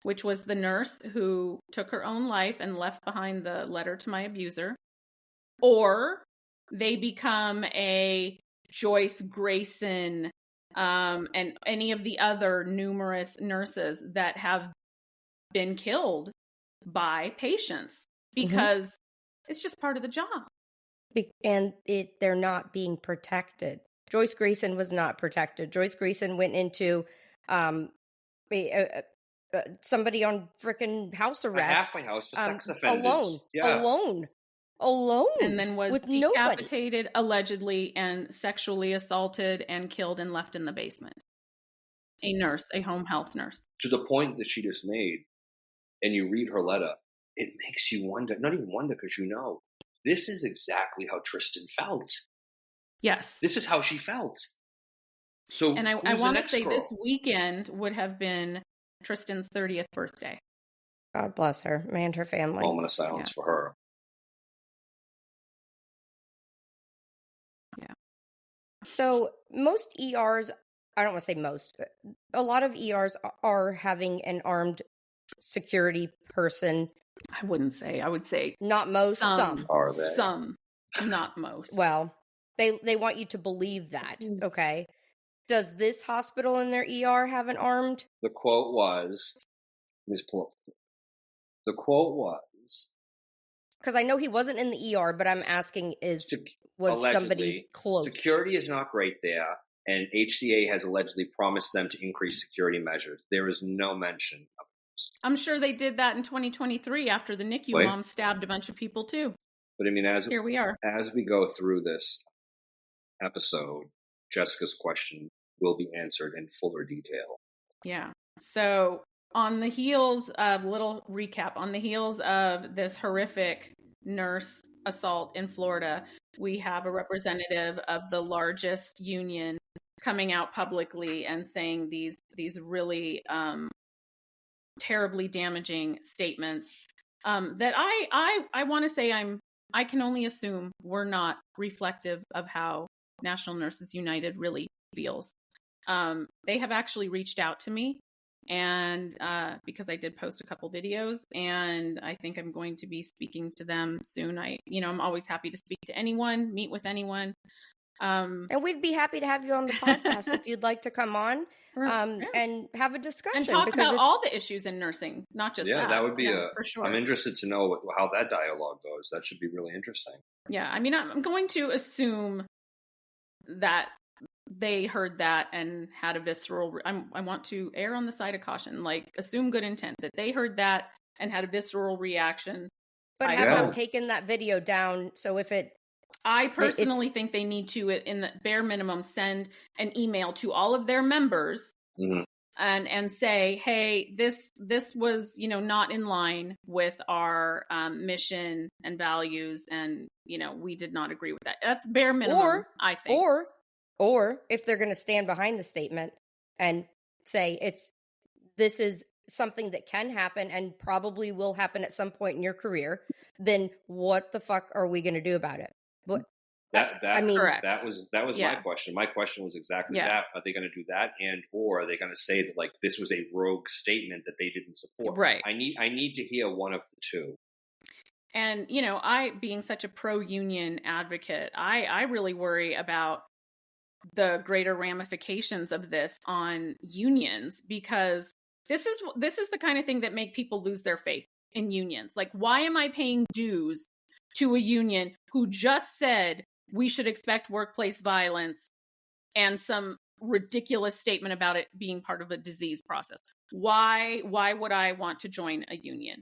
which was the nurse who took her own life and left behind the letter to my abuser, or they become a Joyce Grayson, and any of the other numerous nurses that have been killed by patients because it's just part of the job. And they're not being protected. Joyce Grayson was not protected. Joyce Grayson went into somebody on frickin' house arrest. A halfway house for sex offenders. Alone. And then was decapitated, allegedly, and sexually assaulted and killed and left in the basement. A nurse, a home health nurse. To the point that she just made, and you read her letter, it makes you wonder, not even wonder because this is exactly how Tristan felt. Yes. This is how she felt. So, and I want to say this weekend would have been Tristan's 30th birthday. God bless her and her family. Moment of silence for her. Yeah. So most ERs, I don't want to say most, but a lot of ERs are having an armed security person. I wouldn't say. I would say not most, some. Are they? Some, not most. Well, they want you to believe that, okay? Does this hospital in their ER have an armed? The quote was, let me just pull up. The quote was, because I know he wasn't in the ER, but I'm asking was allegedly, somebody close? Security is not great there, and HCA has allegedly promised them to increase security measures. There is no mention of this. I'm sure they did that in 2023 after the NICU mom stabbed a bunch of people too. But I mean, here we are. As we go through this episode, Jessica's question will be answered in fuller detail. Yeah. So on the heels of, little recap, on the heels of this horrific nurse assault in Florida, we have a representative of the largest union coming out publicly and saying these really terribly damaging statements that I want to say I can only assume were not reflective of how National Nurses United really feels. They have actually reached out to me, and because I did post a couple videos, and I think I'm going to be speaking to them soon. I'm always happy to speak to anyone, meet with anyone. And we'd be happy to have you on the podcast if you'd like to come on and have a discussion. And talk about all the issues in nursing, not just that. Yeah, that would be for sure. I'm interested to know how that dialogue goes. That should be really interesting. Yeah, I mean, I'm going to assume that they heard that and had a visceral, I want to err on the side of caution, like assume good intent, that they heard that and had a visceral reaction. But have them taken that video down, so if I personally think they need to, in the bare minimum, send an email to all of their members and say, hey, this was, not in line with our mission and values, and, we did not agree with that. That's bare minimum, I think. Or if they're going to stand behind the statement and say this is something that can happen and probably will happen at some point in your career, then what the fuck are we going to do about it? But correct. That was my question. My question was exactly that. Are they going to do that, or are they going to say that like this was a rogue statement that they didn't support? Right. I need to hear one of the two. And I, being such a pro-union advocate, I really worry about the greater ramifications of this on unions, because this is the kind of thing that make people lose their faith in unions. Like, why am I paying dues to a union who just said we should expect workplace violence and some ridiculous statement about it being part of a disease process? Why would I want to join a union?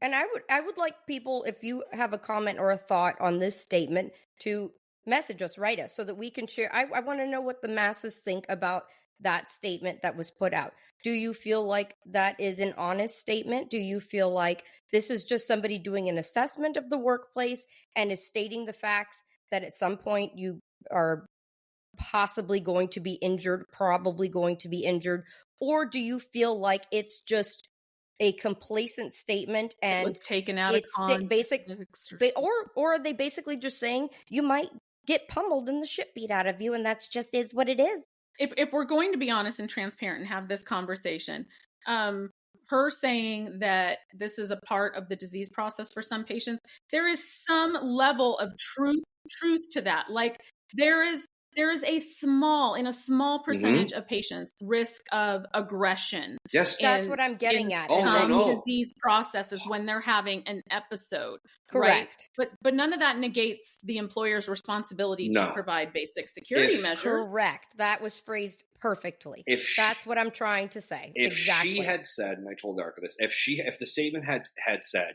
And I would like people, if you have a comment or a thought on this statement, to message us, write us, so that we can share. I want to know what the masses think about that statement that was put out. Do you feel like that is an honest statement? Do you feel like this is just somebody doing an assessment of the workplace and is stating the facts that at some point you are possibly going to be injured, probably going to be injured? Or do you feel like it's just a complacent statement and it was taken out of context? Or are they basically just saying you might get pummeled and the shit beat out of you, and that's just is what it is? If we're going to be honest and transparent and have this conversation, her saying that this is a part of the disease process for some patients, there is some level of truth to that. Like there is a small percentage of patients risk of aggression. Yes, that's what I'm getting at. Disease processes when they're having an episode. Correct. Right? But none of that negates the employer's responsibility to provide basic security measures. Correct. That was phrased perfectly. That's what I'm trying to say. If exactly. she had said, and I told Erica this, if the statement had said,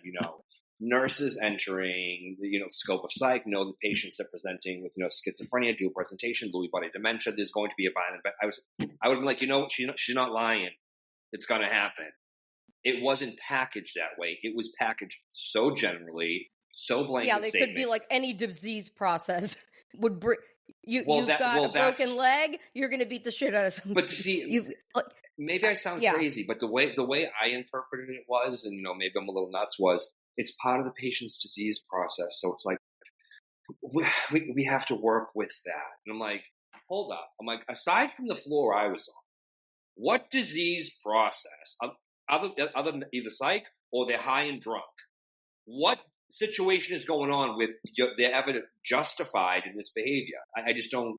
nurses entering the scope of psych know the patients are presenting with schizophrenia, dual presentation, Lewy body dementia, there's going to be a violent event. I would be like, she's not lying. It's going to happen. It wasn't packaged that way. It was packaged so generally, so blanket. Yeah, they statement. could be like any disease process would bring. You've got a broken leg, you're going to beat the shit out of somebody. But see, maybe I sound crazy, but the way I interpreted it was, and maybe I'm a little nuts, was it's part of the patient's disease process. So it's like we have to work with that. And I'm like, hold up. I'm like, aside from the floor I was on, What disease process, other than either psych or they're high and drunk, what situation is going on with their evidence justified in this behavior? I just don't.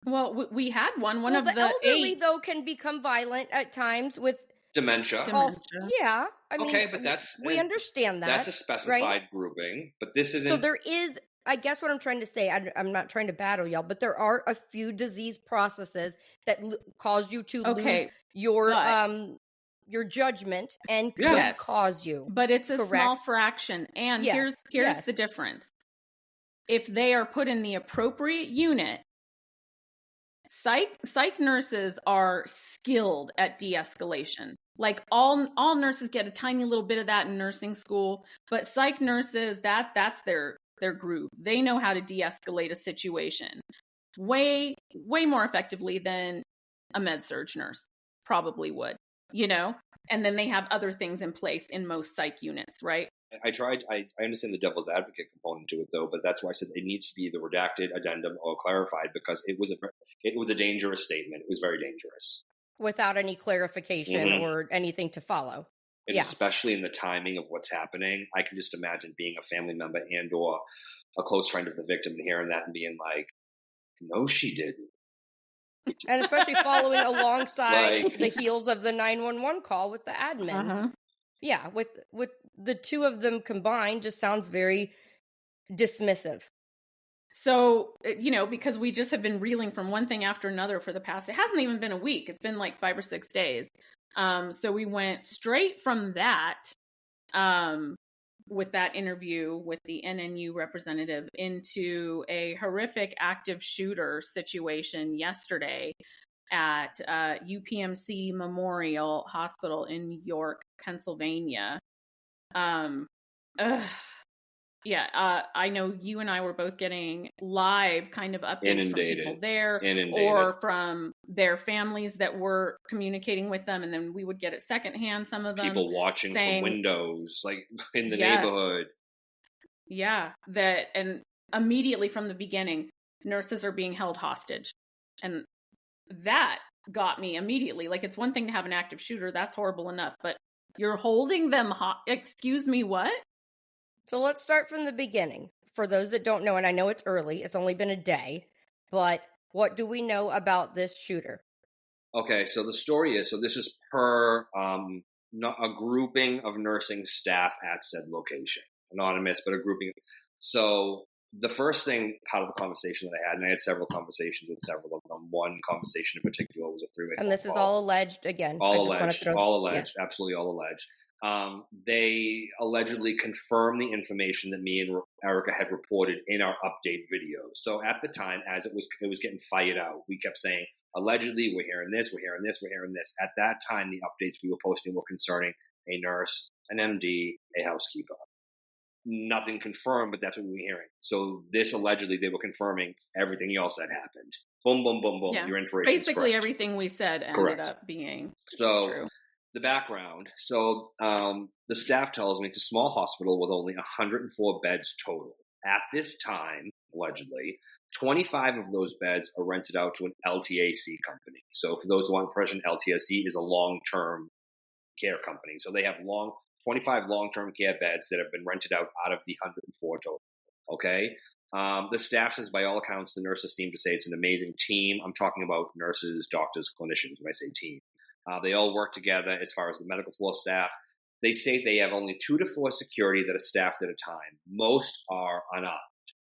Well, we had one of the elderly, 8 though, can become violent at times with Dementia. Yeah, I mean, Okay, but we understand that. That's a specified right? grouping, but this isn't. So there is, I guess what I'm trying to say, I'm not trying to battle y'all, but there are a few disease processes that cause you to lose your judgment and could cause you. But it's a correct? small fraction. And here's the difference. If they are put in the appropriate unit, psych nurses are skilled at de-escalation. Like all nurses get a tiny little bit of that in nursing school, but psych nurses, that's their groove. They know how to de-escalate a situation way more effectively than a med-surg nurse probably would, and then they have other things in place in most psych units, right? I understand the devil's advocate component to it, though, but that's why I said it needs to be either redacted, addendum, or clarified, because it was a dangerous statement. It was very dangerous. Without any clarification or anything to follow. And especially in the timing of what's happening, I can just imagine being a family member and or a close friend of the victim and hearing that and being like, no, she didn't. And especially following alongside the heels of the 911 call with the admin. Uh-huh. Yeah, with the two of them combined just sounds very dismissive. So, because we just have been reeling from one thing after another for the past, it hasn't even been a week. It's been like 5 or 6 days. So we went straight from that, with that interview with the NNU representative into a horrific active shooter situation yesterday at UPMC Memorial Hospital in York, Pennsylvania. I know you and I were both getting live kind of updates from people there or from their families that were communicating with them. And then we would get it secondhand, some of them. People watching from windows, like in the neighborhood. Yeah, and immediately from the beginning, nurses are being held hostage. And that got me immediately. Like, it's one thing to have an active shooter. That's horrible enough. But you're holding them excuse me, what? So let's start from the beginning. For those that don't know, and I know it's early, it's only been a day, but what do we know about this shooter? Okay, so the story is, this is per a grouping of nursing staff at said location. Anonymous, but a grouping. So the first thing out of the conversation that I had, and I had several conversations with several of them, one conversation in particular was a 3-way phone And this call. is all alleged again. All alleged, absolutely all alleged. They allegedly confirmed the information that me and Erica had reported in our update video. So at the time, as it was getting fired out, we kept saying, allegedly, we're hearing this, we're hearing this, we're hearing this. At that time, the updates we were posting were concerning a nurse, an MD, a housekeeper. Nothing confirmed, but that's what we were hearing. So this allegedly, they were confirming everything y'all said happened. Boom, boom, boom, boom. Yeah. Your information. Basically, everything we said ended up being true. The background. So the staff tells me it's a small hospital with only 104 beds total. At this time, allegedly, 25 of those beds are rented out to an LTAC company. So for those who aren't present, LTAC is a long-term care company. So they have 25 long-term care beds that have been rented out of the 104 total. Okay? The staff says, by all accounts, the nurses seem to say it's an amazing team. I'm talking about nurses, doctors, clinicians when I say team. They all work together as far as the medical floor staff. They say they have only 2 to 4 security that are staffed at a time. Most are unarmed.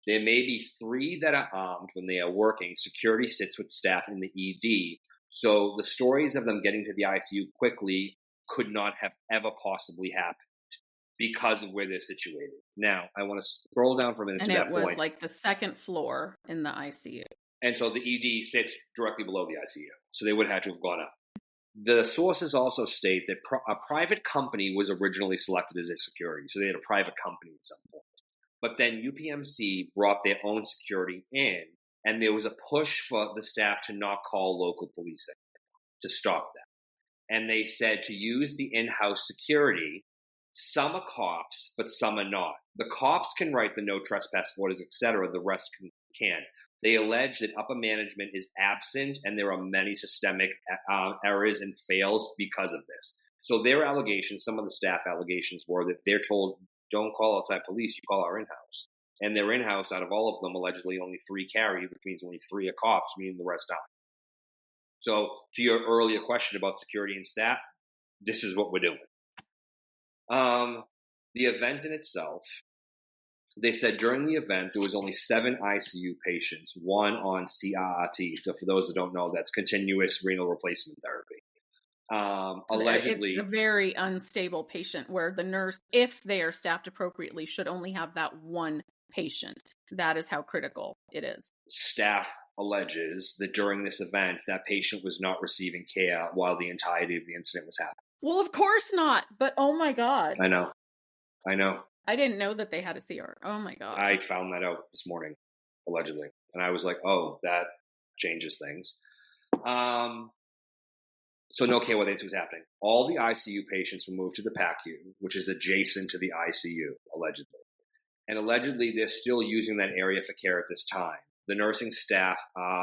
There may be 3 that are armed when they are working. Security sits with staff in the ED. So the stories of them getting to the ICU quickly could not have ever possibly happened because of where they're situated. Now, I want to scroll down for a minute to that point. And it was like the second floor in the ICU. And so the ED sits directly below the ICU. So they would have had to have gone up. The sources also state that a private company was originally selected as a security. So they had a private company at some point. But then UPMC brought their own security in, and there was a push for the staff to not call local policing to stop that. And they said to use the in-house security. Some are cops, but some are not. The cops can write the no trespass orders, etc. The rest can. They allege that upper management is absent and there are many systemic errors and fails because of this. So their allegations, some of the staff allegations were that they're told, don't call outside police, you call our in-house. And their in-house, out of all of them, allegedly only 3 carry, which means only 3 are cops, meaning the rest aren't. So to your earlier question about security and staff, this is what we're doing. The event in itself, they said during the event, there was only 7 ICU patients, 1 on CRRT. So for those that don't know, that's continuous renal replacement therapy. Allegedly, it's a very unstable patient where the nurse, if they are staffed appropriately, should only have that 1 patient. That is how critical it is. Staff alleges that during this event, that patient was not receiving care while the entirety of the incident was happening. Well, of course not. But oh my God. I know. I didn't know that they had a CR. Oh my God. I found that out this morning, allegedly. And I was like, oh, that changes things. So no care what was happening. All the ICU patients were moved to the PACU, which is adjacent to the ICU, allegedly. And allegedly, they're still using that area for care at this time. The nursing staff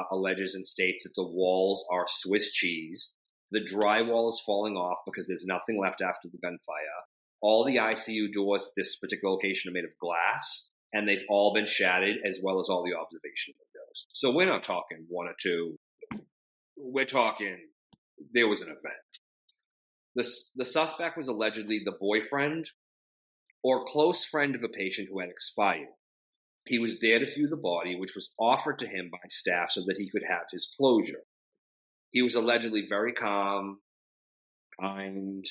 alleges and states that the walls are Swiss cheese. The drywall is falling off because there's nothing left after the gunfire. All the ICU doors at this particular location are made of glass, and they've all been shattered, as well as all the observation windows. So we're not talking 1 or 2. We're talking there was an event. The suspect was allegedly the boyfriend or close friend of a patient who had expired. He was there to view the body, which was offered to him by staff so that he could have his closure. He was allegedly very calm, kind,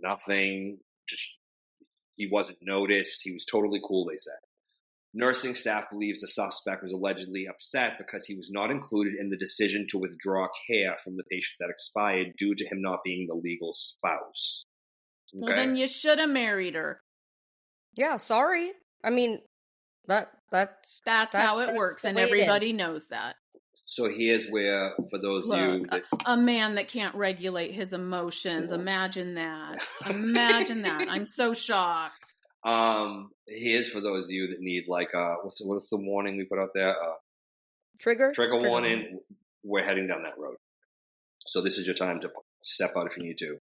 nothing, just he wasn't noticed. He was totally cool, they said. Nursing staff believes the suspect was allegedly upset because he was not included in the decision to withdraw care from the patient that expired due to him not being the legal spouse. Okay? Well, then you should have married her. Yeah, sorry. I mean, that's how it works, and everybody knows that. So here's where, for those of you that... a man that can't regulate his emotions, imagine that. Imagine that. I'm so shocked. Here's for those of you that need what's the warning we put out there? Trigger warning. We're heading down that road. So this is your time to step out if you need to.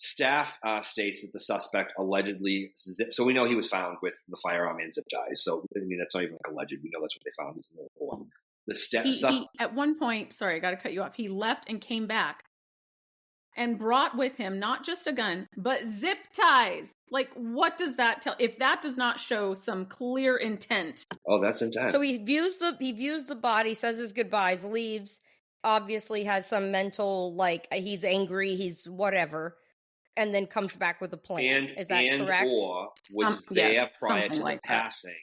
Staff states that the suspect allegedly so we know he was found with the firearm and zip ties. So I mean that's not even alleged. We know that's what they found. Is the one. He at one point, sorry, I got to cut you off. He left and came back and brought with him not just a gun, but zip ties. Like, what does that tell? If that does not show some clear intent. Oh, that's intent. So he views the body, says his goodbyes, leaves, obviously has some mental, he's angry, he's whatever, and then comes back with a plan. Is that correct? Or was there prior to the passing,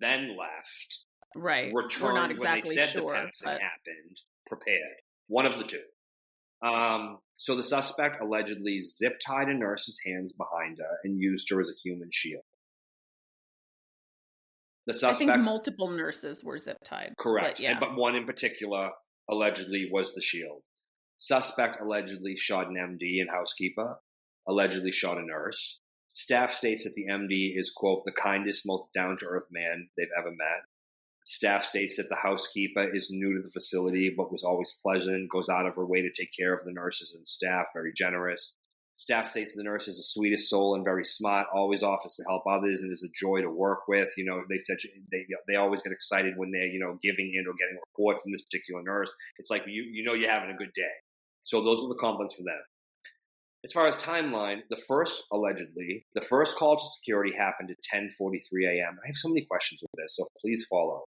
then left. Right. Returned We're not exactly when they said sure, the passing happened, prepared. One of the two. So the suspect allegedly zip-tied a nurse's hands behind her and used her as a human shield. The suspect, I think multiple nurses were zip-tied. Correct. But one in particular allegedly was the shield. Suspect allegedly shot an MD and housekeeper, allegedly shot a nurse. Staff states that the MD is, quote, the kindest, most down-to-earth man they've ever met. Staff states that the housekeeper is new to the facility, but was always pleasant, goes out of her way to take care of the nurses and staff, very generous. Staff states the nurse is the sweetest soul and very smart, always offers to help others and is a joy to work with. You know, they said they always get excited when they're, giving in or getting a report from this particular nurse. It's like, you're having a good day. So those are the compliments for them. As far as timeline, the first call to security happened at 10:43 a.m. I have so many questions with this, so please follow.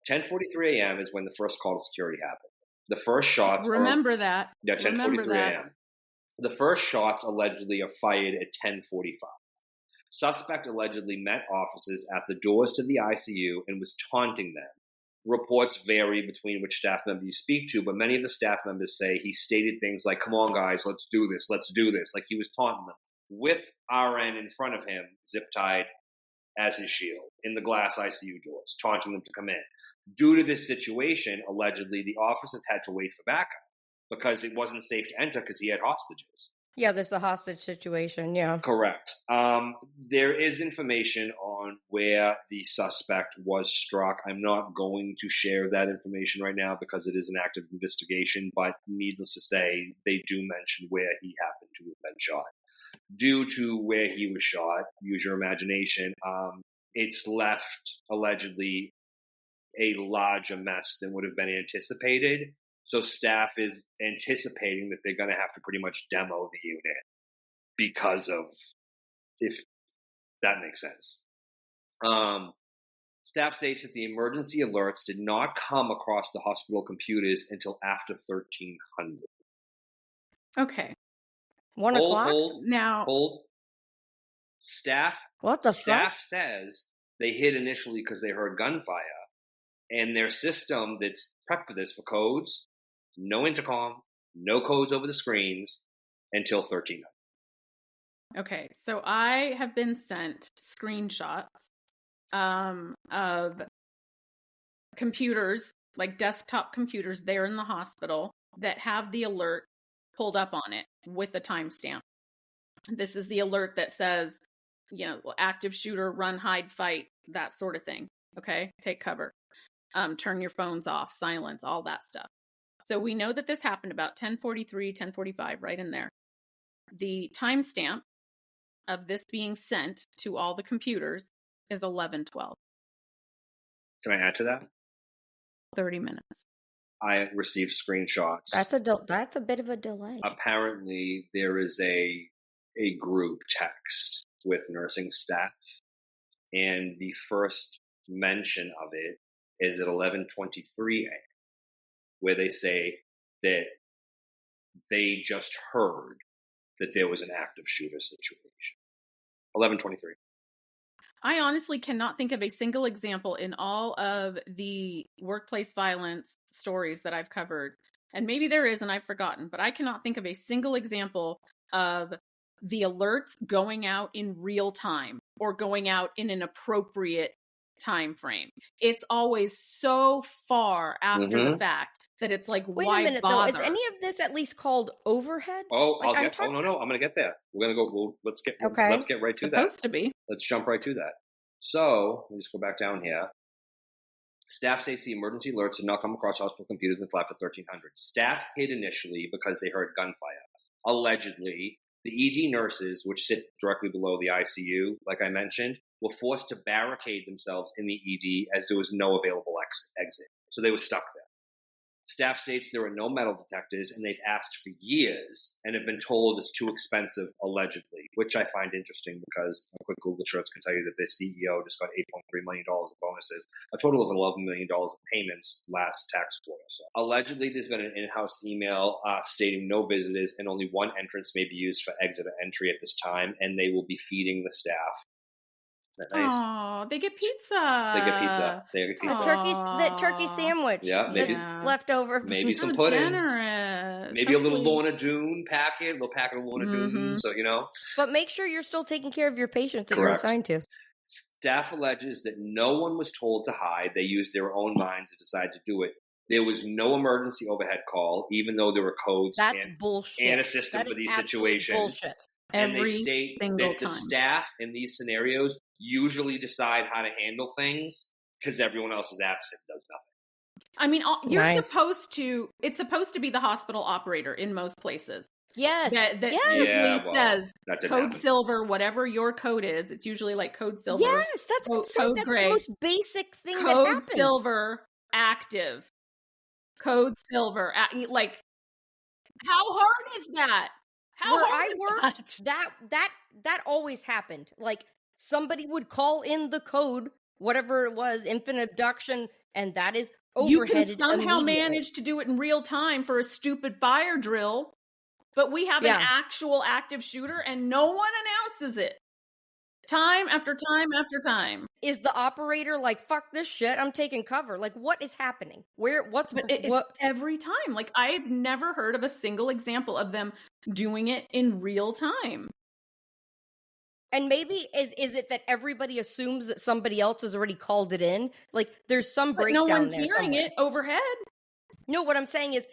10:43 a.m. is when the first call to security happened. The first shots Remember that. Yeah, 10:43 a.m. The first shots allegedly are fired at 10:45. Suspect allegedly met officers at the doors to the ICU and was taunting them. Reports vary between which staff member you speak to, but many of the staff members say he stated things like, come on, guys, let's do this. Like he was taunting them with RN in front of him, zip-tied as his shield in the glass ICU doors, taunting them to come in. Due to this situation, allegedly, the officers had to wait for backup because it wasn't safe to enter because he had hostages. Yeah, this is a hostage situation. Yeah. Correct. There is information on where the suspect was struck. I'm not going to share that information right now because it is an active investigation, but needless to say, they do mention where he happened to have been shot. Due to where he was shot, use your imagination, it's left allegedly a larger mess than would have been anticipated. So staff is anticipating that they're going to have to pretty much demo the unit because of, if that makes sense. Staff states that the emergency alerts did not come across the hospital computers until after 1300. Okay. 1 o'clock? Hold. Staff says they hid initially because they heard gunfire, and their system that's prepped for this for codes, no intercom, no codes over the screens until 1300. Okay, so I have been sent screenshots of computers, like desktop computers there in the hospital that have the alert pulled up on it with a timestamp. This is the alert that says, active shooter, run, hide, fight, that sort of thing. Okay, take cover. Turn your phones off, silence, all that stuff. So we know that this happened about 10:43, 10:45, right in there. The timestamp of this being sent to all the computers is 11:12. Can I add to that? 30 minutes. I received screenshots. That's a bit of a delay. Apparently, there is a group text with nursing staff, and the first mention of it is at 11:23 a.m., where they say that they just heard that there was an active shooter situation. 11:23. I honestly cannot think of a single example in all of the workplace violence stories that I've covered. And maybe there is, and I've forgotten, but I cannot think of a single example of the alerts going out in real time or going out in an appropriate time frame. It's always so far after the fact that it's like, wait why a minute bother? though, is any of this at least called overhead? No, I'm gonna get there. We're gonna go. Let's get right to that. Supposed to be. Let's jump right to that. So let me just go back down here. Staff says the emergency alerts did not come across hospital computers until after 1300. Staff hid initially because they heard gunfire. Allegedly, the ED nurses, which sit directly below the ICU, like I mentioned, were forced to barricade themselves in the ED as there was no available exit. So they were stuck there. Staff states there are no metal detectors, and they've asked for years and have been told it's too expensive, allegedly, which I find interesting because a quick Google search can tell you that their CEO just got $8.3 million in bonuses, a total of $11 million in payments last tax quarter. So allegedly, there's been an in-house email stating no visitors and only one entrance may be used for exit or entry at this time, and they will be feeding the staff. Nice? Oh, they get pizza. The turkey sandwich. Yeah, maybe left over. Maybe some pudding. Generous. Maybe a little Lorna Doone packet, a little packet of Lorna Doone. So But make sure you're still taking care of your patients that you're assigned to. Staff alleges that no one was told to hide. They used their own minds to decide to do it. There was no emergency overhead call, even though there were codes bullshit. And a system for these situations. Bullshit. And they state that the staff in these scenarios usually decide how to handle things because everyone else is absent, does nothing. I mean, it's supposed to be the hospital operator in most places. Yes. That usually says code silver, whatever your code is. It's usually like code silver. Yes, that's what I'm saying. That's the most basic thing that happens. Code silver, active. Code silver. Like, how hard is that? Where I worked, that always happened. Like, somebody would call in the code, whatever it was, infant abduction, and that is overheaded. You can somehow manage to do it in real time for a stupid fire drill, but we have an actual active shooter, and no one announces it. Time after time after time. Is the operator like, fuck this shit, I'm taking cover? Like, what is happening? It's every time. Like, I've never heard of a single example of them doing it in real time. And maybe is it that everybody assumes that somebody else has already called it in? Like, there's some breakdown there. No one's hearing it overhead. No, what I'm saying is,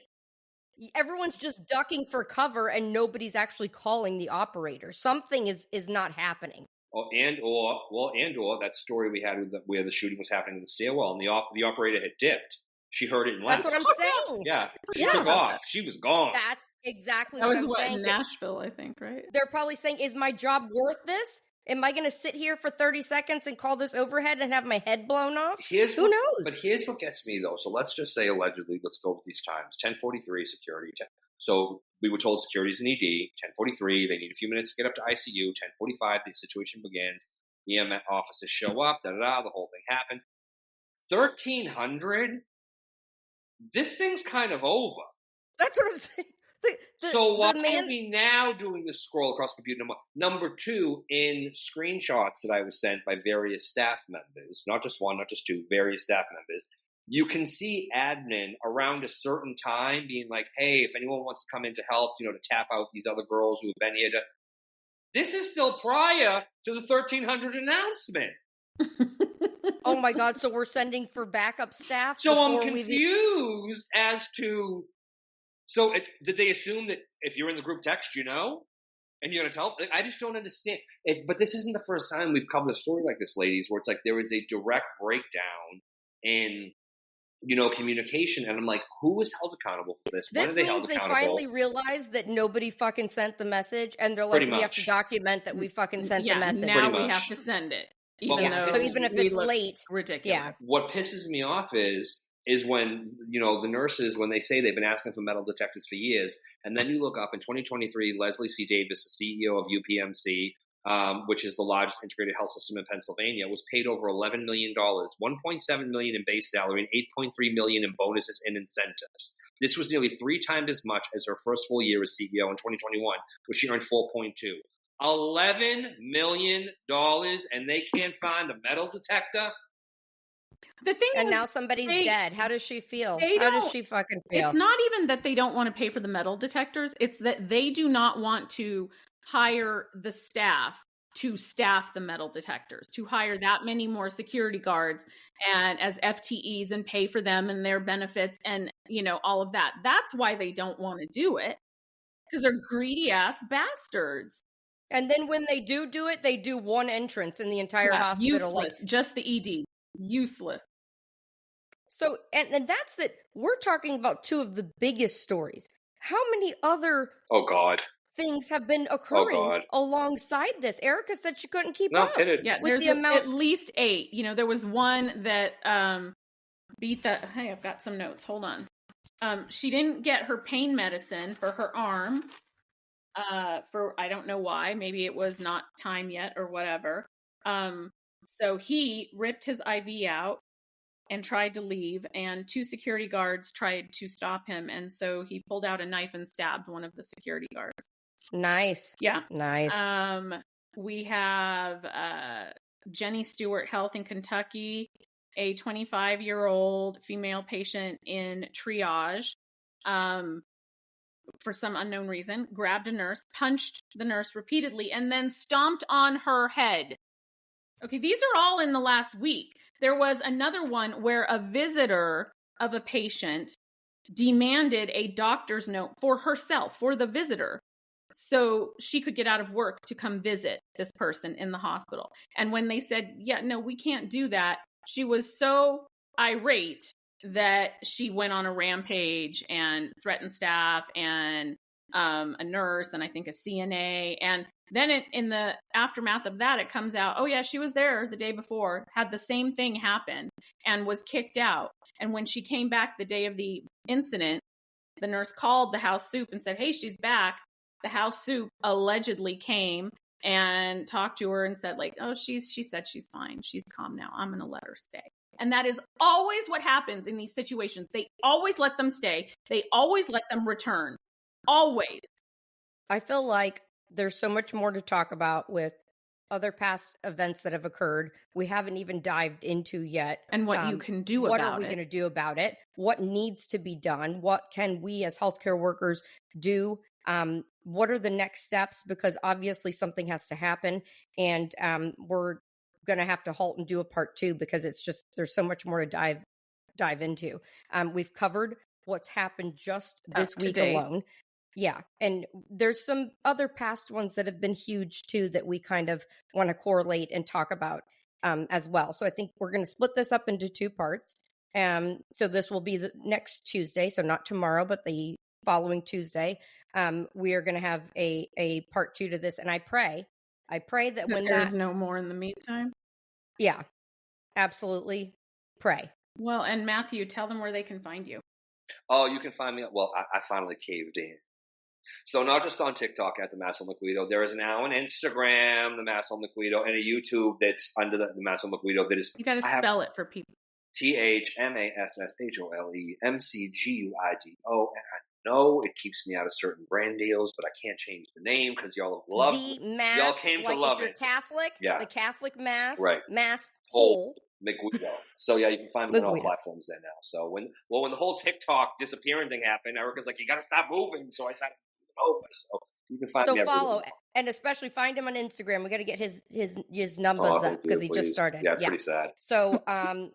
everyone's just ducking for cover and nobody's actually calling the operator. Something is not happening. Oh, and or that story we had where the shooting was happening in the stairwell and the operator had dipped. She heard it and left. That's what I'm saying. Yeah, she took off. She was gone. That's exactly That what was I'm saying. in Nashville, I think, right? They're probably saying, is my job worth this? Am I going to sit here for 30 seconds and call this overhead and have my head blown off? Who knows? But here's what gets me, though. So let's just say allegedly, let's go with these times. 10:43, security. So we were told security's an ED. 10:43, they need a few minutes to get up to ICU. 10:45, the situation begins. EM officers show up, the whole thing happens. 1300, this thing's kind of over. That's what I'm saying. So why are we now doing the scroll across the computer? Number two, in screenshots that I was sent by various staff members, not just one, not just two, various staff members, you can see admin around a certain time being like, hey, if anyone wants to come in to help, to tap out these other girls who have been here. This is still prior to the 1300 announcement. Oh my God, so we're sending for backup staff? So I'm confused as to... So did they assume that if you're in the group text, and you're going to tell? I just don't understand. But this isn't the first time we've covered a story like this, ladies, where it's like there is a direct breakdown in, communication. And I'm like, who is held accountable for this? When are they held accountable? They finally realized that nobody fucking sent the message. And they're like, we have to document that we fucking sent the message. Now we have to send it. Even if it's late. Ridiculous. Yeah. What pisses me off is when, the nurses, when they say they've been asking for metal detectors for years, and then you look up in 2023, Leslie C. Davis, the CEO of UPMC, which is the largest integrated health system in Pennsylvania, was paid over $11 million, $1.7 million in base salary, and $8.3 million in bonuses and incentives. This was nearly 3 times as much as her first full year as CEO in 2021, which she earned $4.2. $11 million, and they can't find a metal detector? The thing and now somebody's dead. How does she feel? How does she fucking feel? It's not even that they don't want to pay for the metal detectors. It's that they do not want to hire the staff to staff the metal detectors, to hire that many more security guards and as FTEs and pay for them and their benefits and, all of that. That's why they don't want to do it, because they're greedy ass bastards. And then when they do it, they do one entrance in the entire hospital. Useless. Just the ED. Useless. So, and that's that. We're talking about 2 of the biggest stories. How many other things have been occurring alongside this? Erica said she couldn't keep up. Yeah, there's at least 8. There was one that beat the... Hey, I've got some notes. Hold on. She didn't get her pain medicine for her arm for I don't know why. Maybe it was not time yet or whatever. So he ripped his IV out and tried to leave, and 2 security guards tried to stop him. And so he pulled out a knife and stabbed one of the security guards. Nice. Yeah. Nice. We have Jenny Stewart Health in Kentucky, a 25-year-old female patient in triage, for some unknown reason, grabbed a nurse, punched the nurse repeatedly, and then stomped on her head. Okay, these are all in the last week. There was another one where a visitor of a patient demanded a doctor's note for herself, for the visitor, so she could get out of work to come visit this person in the hospital. And when they said, yeah, no, we can't do that, she was so irate that she went on a rampage and threatened staff and a nurse and I think a CNA. And then in the aftermath of that, it comes out, oh yeah, she was there the day before, had the same thing happen and was kicked out. And when she came back the day of the incident, the nurse called the house soup and said, hey, she's back. The house soup allegedly came and talked to her and said like, oh, she said she's fine. She's calm now. I'm going to let her stay. And that is always what happens in these situations. They always let them stay. They always let them return. Always. I feel like there's so much more to talk about with other past events that have occurred we haven't even dived into yet. And what you can do about it. What are we going to do about it? What needs to be done? What can we as healthcare workers do? What are the next steps? Because obviously something has to happen. And we're going to have to halt and do a part 2 because it's just, there's so much more to dive into. We've covered what's happened just Up this to week date. alone. Yeah. And there's some other past ones that have been huge too that we kind of want to correlate and talk about as well. So I think we're going to split this up into 2 parts. So this will be the next Tuesday. So not tomorrow, but the following Tuesday. We are going to have a part 2 to this. And I pray that when there's no more in the meantime. Yeah, absolutely. Pray. Well, and Matthew, tell them where they can find you. Oh, you can find me. Well, I finally caved in. So not just on TikTok at the Massimo Liquido. There is now an Instagram, the Massimo Liquido, and a YouTube that's under the Massimo Liquido. That is. You got to spell it for people. THMASSHOLEMCGUIDO. And I know it keeps me out of certain brand deals, but I can't change the name because y'all love it. Mass, y'all came like to love if you're it. Catholic, Yeah. the Catholic Mass, Right. Mass Whole. McGuido. So yeah, you can find me on all platforms there now. So when the whole TikTok disappearing thing happened, Erica's like, you got to stop moving. So I started moving over. So you can find me. So follow and especially find him on Instagram. We got to get his numbers up because he just started. Yeah, it's pretty sad. So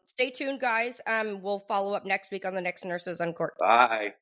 stay tuned, guys. We'll follow up next week on the next Nurses Uncorked. Bye.